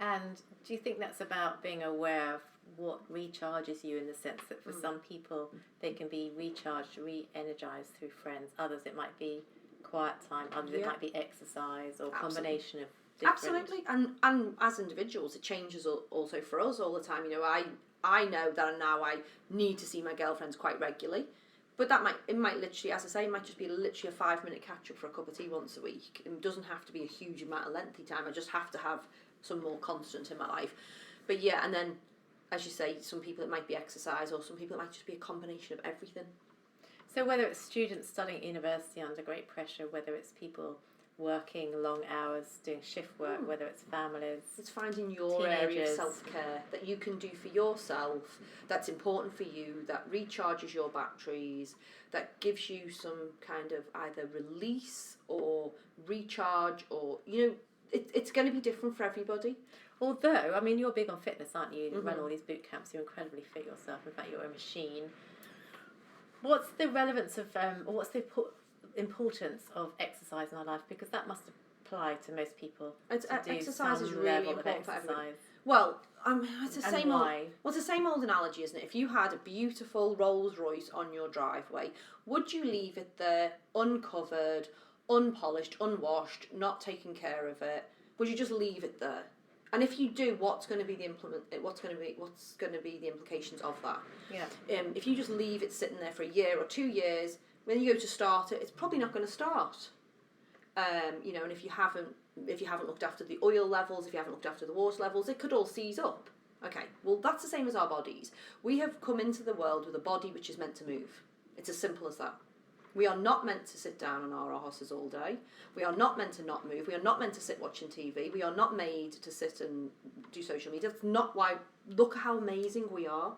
And do you think that's about being aware of what recharges you, in the sense that for some people they can be recharged, re-energized through friends, others it might be quiet time, others it might be exercise, or combination of different... Absolutely. And as individuals it changes also for us all the time. You know, I know that now I need to see my girlfriends quite regularly. But it might literally, as I say, it might just be literally a 5-minute catch up for a cup of tea once a week. It doesn't have to be a huge amount of lengthy time. I just have to have some more constant in my life. But yeah, and then, as you say, some people it might be exercise, or some people it might just be a combination of everything. So whether it's students studying at university under great pressure, whether it's people working long hours, doing shift work, whether it's families. It's finding your area of self-care that you can do for yourself, that's important for you, that recharges your batteries, that gives you some kind of either release or recharge, or, you know, it's going to be different for everybody. Although, I mean, you're big on fitness, aren't you? You run all these boot camps, you're incredibly fit yourself. In fact, you're a machine. What's the relevance of, or what's the importance of exercise in our life? Because that must apply to most people. Exercise is really important for everybody. Well, it's the same old. Well, it's the same old analogy, isn't it? If you had a beautiful Rolls Royce on your driveway, would you leave it there uncovered, unpolished, unwashed, not taking care of it? Would you just leave it there? And if you do, what's going to be the implications of that? Yeah. If you just leave it sitting there for a year or 2 years, when you go to start it, it's probably not going to start. You know, and if you haven't looked after the oil levels, if you haven't looked after the water levels, it could all seize up. Okay, well, that's the same as our bodies. We have come into the world with a body which is meant to move. It's as simple as that. We are not meant to sit down on our arses all day. We are not meant to not move. We are not meant to sit watching TV. We are not made to sit and do social media. That's not why. Look how amazing we are.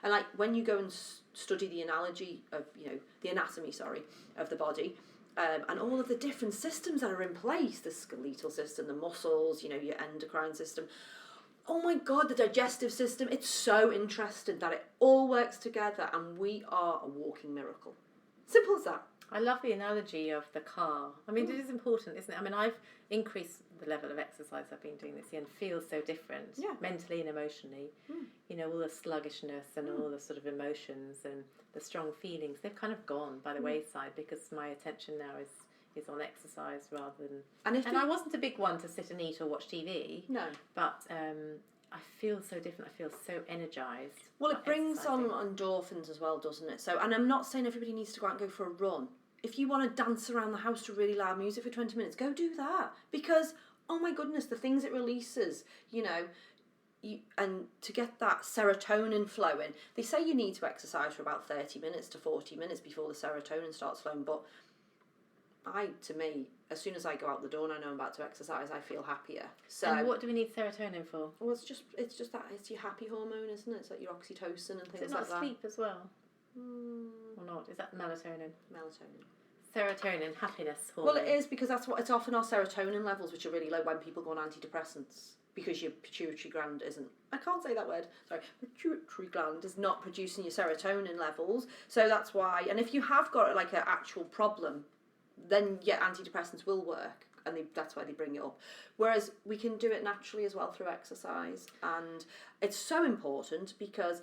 And like when you go and study the anatomy of the body, and all of the different systems that are in place, the skeletal system, the muscles, you know, your endocrine system. Oh my God, the digestive system. It's so interesting that it all works together, and we are a walking miracle. Simple as that. I love the analogy of the car. I mean, it is important, isn't it? I mean, I've increased the level of exercise I've been doing this year and feel so different, mentally and emotionally. You know, all the sluggishness and all the sort of emotions and the strong feelings, they've kind of gone by the wayside, because my attention now is on exercise rather than... And I wasn't a big one to sit and eat or watch TV. No. But I feel so different. I feel so energised. Well, it brings on endorphins as well, doesn't it? So, and I'm not saying everybody needs to go out and go for a run. If you want to dance around the house to really loud music for 20 minutes, go do that. Because, oh my goodness, the things it releases, you know, and to get that serotonin flowing, they say you need to exercise for about 30 minutes to 40 minutes before the serotonin starts flowing, but to me, as soon as I go out the door and I know I'm about to exercise, I feel happier. So, and what do we need serotonin for? Well, it's just that, it's your happy hormone, isn't it? It's like your oxytocin and things like that. Is it not sleep as well? Or not? Is that melatonin? Melatonin. Serotonin, happiness hormone. Well, it is, because it's often our serotonin levels which are really low when people go on antidepressants, because your pituitary gland isn't I can't say that word. Sorry, pituitary gland is not producing your serotonin levels, so that's why. And if you have got like an actual problem, then yeah, antidepressants will work, and that's why they bring it up. Whereas we can do it naturally as well through exercise, and it's so important because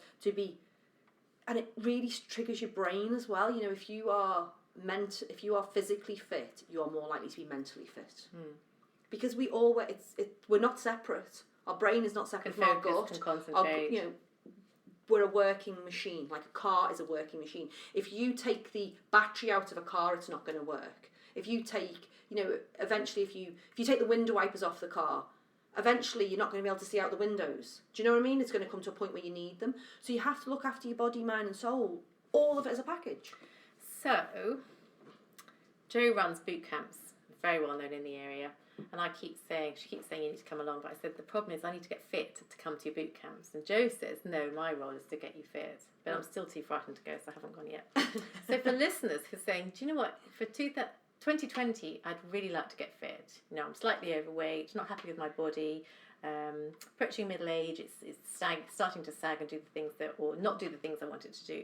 and it really triggers your brain as well. You know, if you are physically fit, you are more likely to be mentally fit. Because we're not separate. Our brain is not separate from our gut. Can concentrate. We're a working machine. Like a car is a working machine. If you take the battery out of a car, it's not going to work. If you take, eventually if you take the window wipers off the car, eventually you're not going to be able to see out the windows. Do you know what I mean? It's going to come to a point where you need them. So you have to look after your body, mind and soul. All of it as a package. So, Jo runs boot camps, very well known in the area. And she keeps saying you need to come along, but I said the problem is I need to get fit to come to your boot camps. And Jo says, no, my role is to get you fit. But I'm still too frightened to go, so I haven't gone yet. So for listeners who are saying, do you know what, for 2020, I'd really like to get fit. I'm slightly overweight, not happy with my body, approaching middle age, it's starting to sag and or not do the things I wanted to do.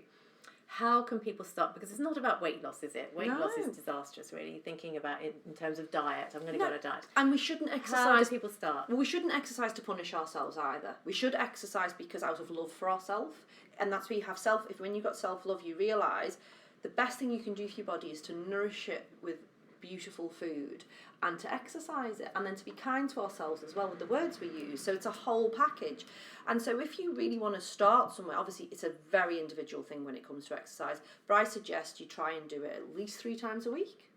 How can people start? Because it's not about weight loss, is it? Weight loss is disastrous, really. Thinking about it in terms of diet, I'm going to go on a diet. And we shouldn't exercise. How do people start? Well, we shouldn't exercise to punish ourselves either. We should exercise because out of love for ourselves. And that's where you have when you've got self-love, you realise the best thing you can do for your body is to nourish it with beautiful food and to exercise it, and then to be kind to ourselves as well with the words we use. So it's a whole package. And so if you really want to start somewhere, obviously it's a very individual thing when it comes to exercise, but I suggest you try and do it at least 3 times a week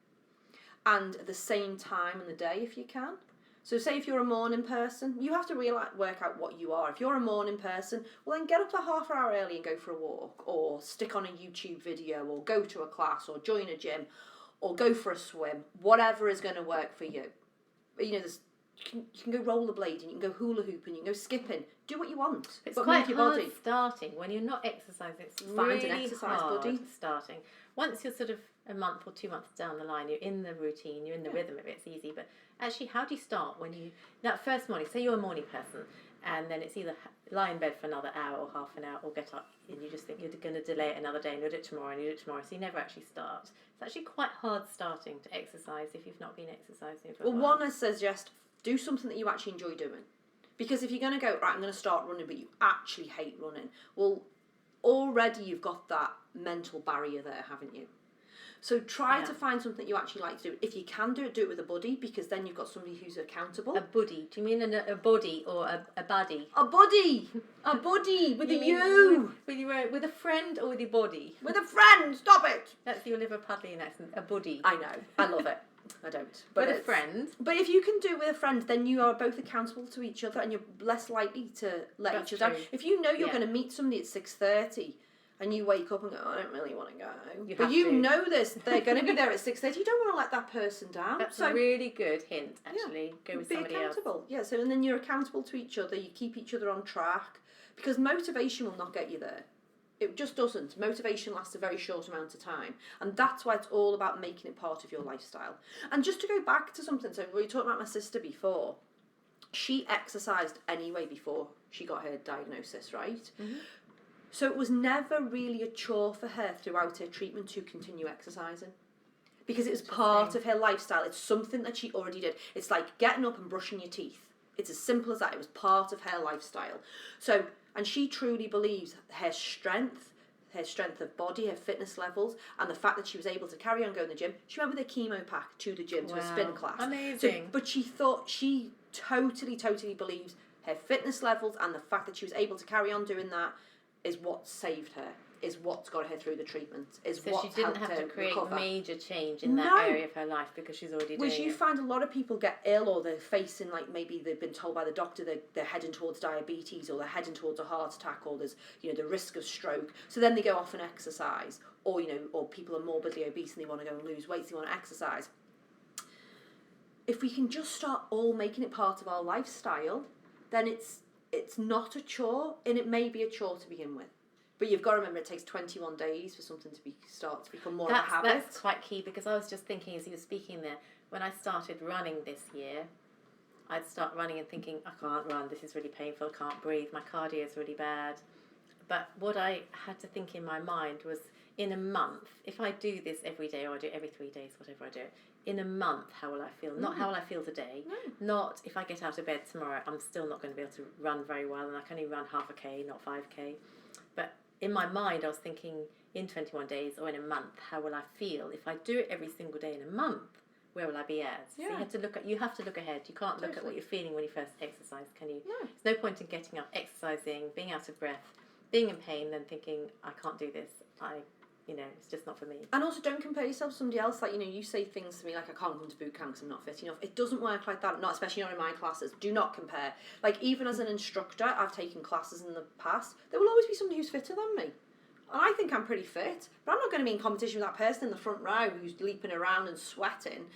and at the same time in the day if you can. So say if you're a morning person, you have to work out what you are. If you're a morning person, well then get up a half hour early and go for a walk, or stick on a YouTube video, or go to a class, or join a gym, or go for a swim, whatever is going to work for you. You can go rollerblading, you can go hula hooping, you can go skipping. Do what you want. It's but quite move your hard body. Starting when you're not exercising. It's Find really an exercise hard buddy. Starting. Once you're sort of a month or 2 months down the line, you're in the routine, you're in the rhythm of it. It's easy. But actually, how do you start when that first morning? Say you're a morning person, and then it's either lie in bed for another hour or half an hour, or get up and you just think you're going to delay it another day, and you'll do it tomorrow, and you do it tomorrow. So you never actually start. It's actually quite hard starting to exercise if you've not been exercising for a while. One, I suggest do something that you actually enjoy doing. Because if you're going to go, right, I'm going to start running, but you actually hate running, well, already you've got that mental barrier there, haven't you? So try to find something you actually like to do. If you can do it with a buddy, because then you've got somebody who's accountable. A buddy? Do you mean a body or a buddy? A buddy! A buddy with a U! With a friend or with your body? With a friend! Stop it! That's your Liverpudlian accent. A buddy. I know. I love it. I don't. But with a friend. But if you can do it with a friend, then you are both accountable to each other, and you're less likely to let each other down. If you know you're going to meet somebody at 6:30, and you wake up and go, I don't really want to go. But you know this, they're going to be there at 6:30. You don't want to let that person down. That's a really good hint, actually. Yeah, go with somebody else. Be accountable. Yeah, so and then you're accountable to each other. You keep each other on track. Because motivation will not get you there. It just doesn't. Motivation lasts a very short amount of time. And that's why it's all about making it part of your lifestyle. And just to go back to something, so we talked about my sister before. She exercised anyway before she got her diagnosis, right? Mm-hmm. So it was never really a chore for her throughout her treatment to continue exercising. Because it was part of her lifestyle. It's something that she already did. It's like getting up and brushing your teeth. It's as simple as that. It was part of her lifestyle. So, and she truly believes her strength of body, her fitness levels, and the fact that she was able to carry on going to the gym. She went with a chemo pack to the gym, to a spin class. Amazing. So, but she totally believes her fitness levels and the fact that she was able to carry on doing that is what saved her, is what's got her through the treatment, is so what she didn't have to create recover. Major change in that area of her life because she's already doing Which you find a lot of people get ill, or they're facing, like, maybe they've been told by the doctor they're heading towards diabetes, or they're heading towards a heart attack, or there's the risk of stroke. So then they go off and exercise, or or people are morbidly obese and they want to go and lose weight, so they want to exercise. If we can just start all making it part of our lifestyle, then it's not a chore, and it may be a chore to begin with. But you've got to remember it takes 21 days for something to start to become more of a habit. That's quite key, because I was just thinking as you were speaking there, when I started running this year, I'd start running and thinking, I can't run, this is really painful, I can't breathe, my cardio is really bad. But what I had to think in my mind was, in a month, if I do this every day, or I do it every 3 days, whatever I do, in a month, how will I feel? Not how will I feel today. Not if I get out of bed tomorrow, I'm still not going to be able to run very well, and I can only run half a K, not 5K. But in my mind, I was thinking, in 21 days or in a month, how will I feel? If I do it every single day in a month, where will I be at? So you have to look ahead. You can't look at what you're feeling when you first exercise, can you? No. There's no point in getting up, exercising, being out of breath, being in pain, then thinking, I can't do this. It's just not for me. And also, don't compare yourself to somebody else. Like, you say things to me like, I can't come to boot camp because I'm not fit enough. It doesn't work like that, not especially not in my classes. Do not compare. Like, even as an instructor, I've taken classes in the past. There will always be somebody who's fitter than me. And I think I'm pretty fit, but I'm not going to be in competition with that person in the front row who's leaping around and sweating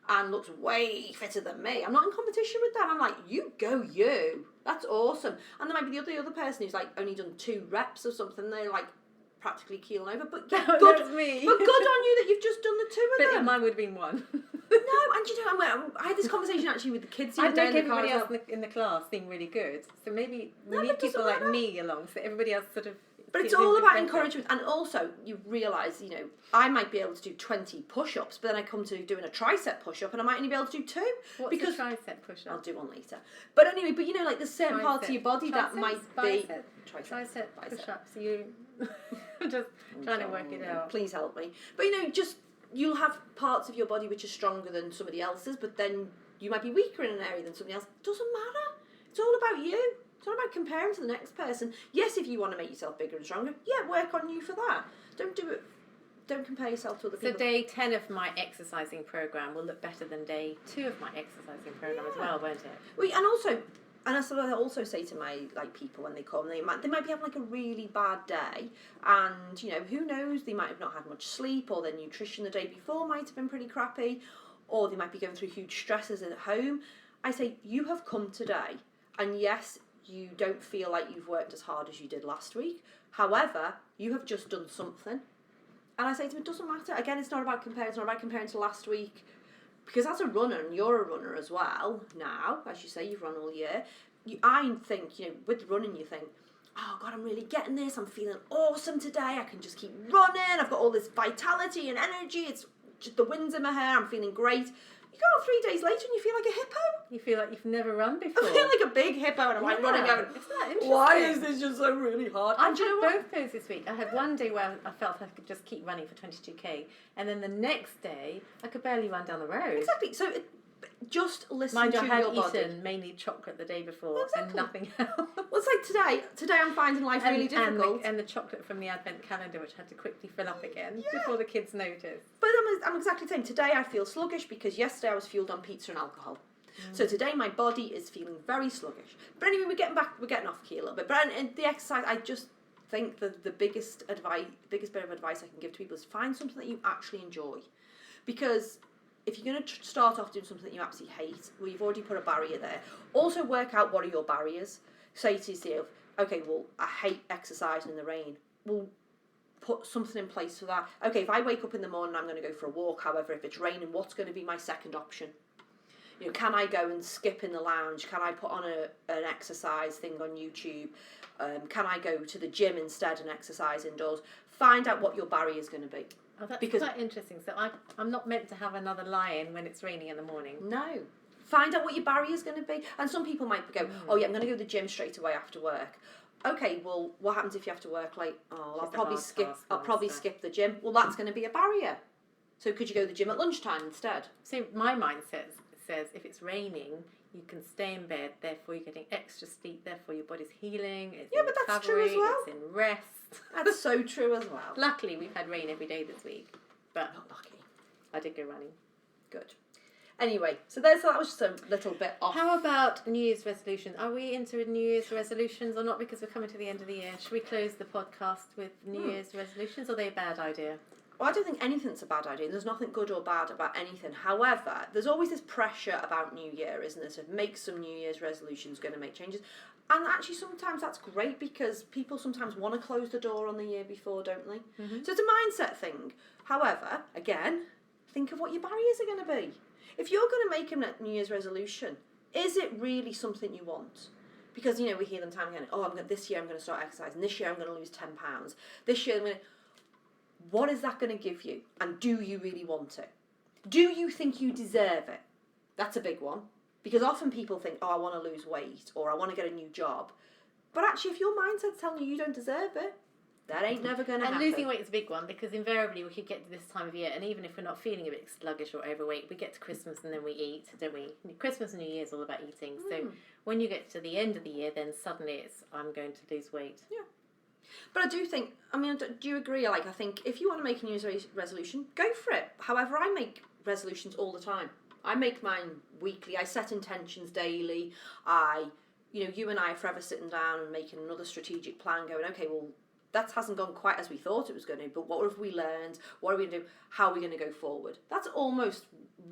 and looks way fitter than me. I'm not in competition with that. I'm like, you go you. That's awesome. And there might be the other person who's like only done 2 reps or something. They're like practically keeling over. But yeah, good. That's me. But good on you that you've just done the 2 of them. But mine would have been 1. No, and I had this conversation actually with the kids the other day. I'd make everybody else in the class seem really good. So maybe we need people like me along, so everybody else sort of... But it's all about encouragement, and also you realise, I might be able to do 20 push-ups, but then I come to doing a tricep push-up, and I might only be able to do 2. What's a tricep push-up? I'll do one later. But anyway, like there's certain parts of your body that might be tricep push-ups. I'm just trying to work it out. Please help me. But you'll have parts of your body which are stronger than somebody else's, but then you might be weaker in an area than somebody else. It doesn't matter. It's all about you. It's not about comparing to the next person. Yes, if you want to make yourself bigger and stronger, work on you for that. Don't compare yourself to other people. So day 10 of my exercising program will look better than day 2 of my exercising program as well, won't it? Well, and that's what I also say to my people when they come. They might be having like a really bad day, and who knows? They might have not had much sleep, or their nutrition the day before might have been pretty crappy, or they might be going through huge stresses at home. I say, you have come today, and yes, you don't feel like you've worked as hard as you did last week. However, you have just done something. And I say to them, it doesn't matter. Again, it's not about comparing. It's not about comparing to last week. Because as a runner, and you're a runner as well now, as you say, you've run all year, I think, with running, you think, oh God, I'm really getting this. I'm feeling awesome today. I can just keep running. I've got all this vitality and energy. It's just the wind's in my hair. I'm feeling great. You go out 3 days later and you feel like a hippo. You feel like you've never run before. I feel like a big hippo, and I'm like running going, it's not interesting. Why is this just so really hard? I've had both those this week. I had one day where I felt I could just keep running for 22k, and then the next day I could barely run down the road. Exactly. So just listen Mind to you, I had your body. eaten mainly chocolate the day before and nothing else. Well, it's like today I'm finding life really difficult. And the chocolate from the advent calendar, which I had to quickly fill up again before the kids noticed. But I'm exactly the same. Today I feel sluggish because yesterday I was fueled on pizza and alcohol. So today my body is feeling very sluggish. But anyway, we're getting off key a little bit. But in the exercise, I just think that the biggest bit of advice I can give to people is find something that you actually enjoy. Because if you're going to start off doing something that you absolutely hate, well, you've already put a barrier there. Also work out what are your barriers. Say to yourself, okay, well, I hate exercising in the rain. Well, put something in place for that. Okay, if I wake up in the morning, I'm going to go for a walk. However, if it's raining, what's going to be my second option? Can I go and skip in the lounge? Can I put on an exercise thing on YouTube? Can I go to the gym instead and exercise indoors? Find out what your barrier is going to be. Oh, that's quite interesting. So I'm not meant to have another lie-in when it's raining in the morning. No. Find out what your barrier is going to be. And some people might go, oh yeah, I'm going to go to the gym straight away after work. Okay, well, what happens if you have to work late? Oh, I'll probably skip the gym. Well, that's going to be a barrier. So could you go to the gym at lunchtime instead? So my mind says if it's raining, you can stay in bed, therefore you're getting extra sleep, therefore your body's healing, it's in but that's recovery, true as well. It's in rest. That's so true as well. Luckily, we've had rain every day this week, but not lucky. I did go running. Good. Anyway, so that was just a little bit off. How about New Year's resolutions? Are we into New Year's resolutions or not? Because we're coming to the end of the year. Should we close the podcast with New Year's resolutions, or are they a bad idea? Well, I don't think anything's a bad idea. There's nothing good or bad about anything. However, there's always this pressure about New Year, isn't there? To make some New Year's resolutions, going to make changes. And actually, sometimes that's great because people sometimes want to close the door on the year before, don't they? Mm-hmm. So it's a mindset thing. However, again, think of what your barriers are going to be. If you're going to make a New Year's resolution, is it really something you want? Because, we hear them time again, this year I'm going to start exercising, this year I'm going to lose 10 pounds, this year I'm going to... What is that going to give you? And do you really want it? Do you think you deserve it? That's a big one. Because often people think, I want to lose weight, or I want to get a new job. But actually, if your mindset's telling you don't deserve it, that ain't never going to happen. And losing weight is a big one, because invariably we could get to this time of year, and even if we're not feeling a bit sluggish or overweight, we get to Christmas and then we eat, don't we? Christmas and New Year is all about eating. So when you get to the end of the year, then suddenly it's, I'm going to lose weight. Yeah. But I do think, do you agree? I think if you want to make a New Year's resolution, go for it. However, I make resolutions all the time. I make mine weekly. I set intentions daily. You and I are forever sitting down and making another strategic plan going, okay, well, that hasn't gone quite as we thought it was going to, but what have we learned? What are we going to do? How are we going to go forward? That's almost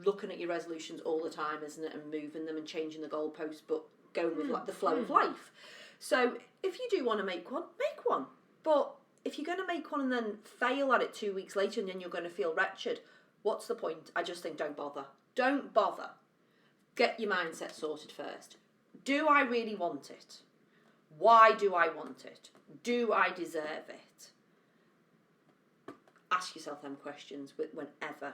looking at your resolutions all the time, isn't it? And moving them and changing the goalposts, but going with the flow of life. So if you do want to make one, make one. But if you're going to make one and then fail at it 2 weeks later and then you're going to feel wretched, what's the point? I just think don't bother. Don't bother. Get your mindset sorted first. Do I really want it? Why do I want it? Do I deserve it? Ask yourself them questions whenever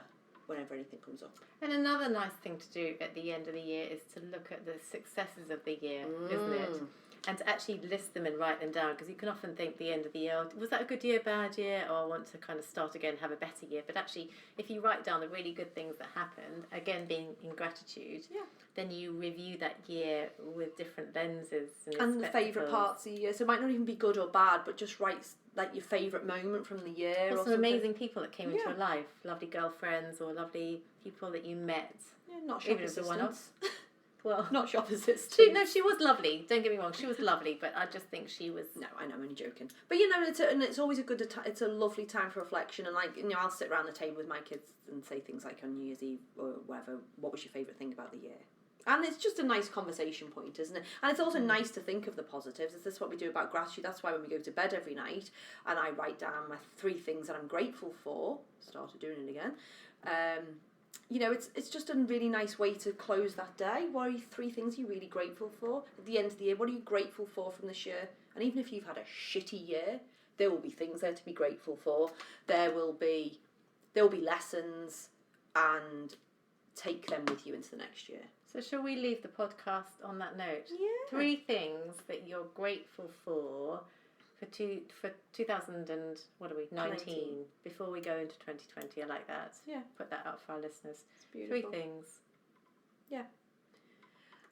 anything comes up. And another nice thing to do at the end of the year is to look at the successes of the year, isn't it? And to actually list them and write them down, because you can often think the end of the year, was that a good year, bad year, or I want to kind of start again, have a better year. But actually, if you write down the really good things that happened, again, being in gratitude, then you review that year with different lenses. And the favourite parts of the year. So it might not even be good or bad, but just write your favourite moment from the year. Or some amazing people that came into your life, lovely girlfriends or lovely people that you met. Yeah, not shop assistants. Well, not shop assistants. She was lovely. Don't get me wrong, she was lovely, but I just think she was. No, I know, I'm only joking. But it's always it's a lovely time for reflection, and I'll sit around the table with my kids and say things like on New Year's Eve or whatever. What was your favourite thing about the year? And it's just a nice conversation point, isn't it? And it's also nice to think of the positives. This is what we do about gratitude. That's why when we go to bed every night and I write down my 3 things that I'm grateful for, started doing it again, it's just a really nice way to close that day. What are 3 things you're really grateful for? At the end of the year, what are you grateful for from this year? And even if you've had a shitty year, there will be things there to be grateful for. There will be lessons, and take them with you into the next year. So shall we leave the podcast on that note? Yeah. 3 things that you're grateful for 2019 before we go into 2020. I like that. Yeah. Put that out for our listeners. It's beautiful. 3 things. Yeah.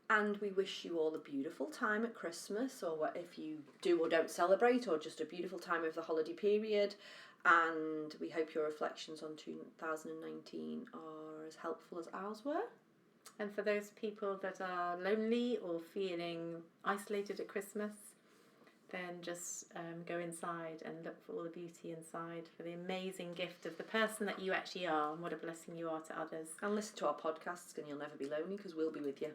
And we wish you all a beautiful time at Christmas, or if you do or don't celebrate, or just a beautiful time over the holiday period. And we hope your reflections on 2019 are as helpful as ours were. And for those people that are lonely or feeling isolated at Christmas, then just go inside and look for all the beauty inside, for the amazing gift of the person that you actually are, and what a blessing you are to others. And listen to our podcasts, and you'll never be lonely, because we'll be with you.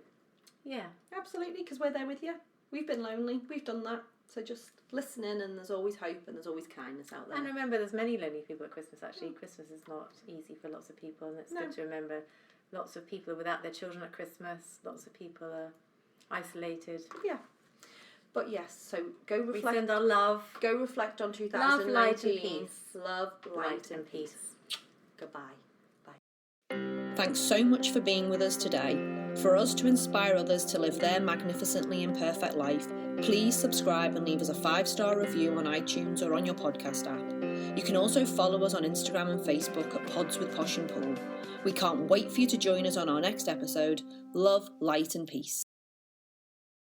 Yeah. Absolutely, because we're there with you. We've been lonely. We've done that. So just listen in, and there's always hope, and there's always kindness out there. And remember, there's many lonely people at Christmas, actually. Christmas is not easy for lots of people, and it's good to remember lots of people are without their children at Christmas. Lots of people are isolated. Yeah. But yes, so go reflect. We send our love. Go reflect on 2019. Love, light and peace. Love, light and peace. Goodbye. Bye. Thanks so much for being with us today. For us to inspire others to live their magnificently imperfect life, please subscribe and leave us a 5-star review on iTunes or on your podcast app. You can also follow us on Instagram and Facebook at Pods with Posh and Paul. We can't wait for you to join us on our next episode. Love, light and peace.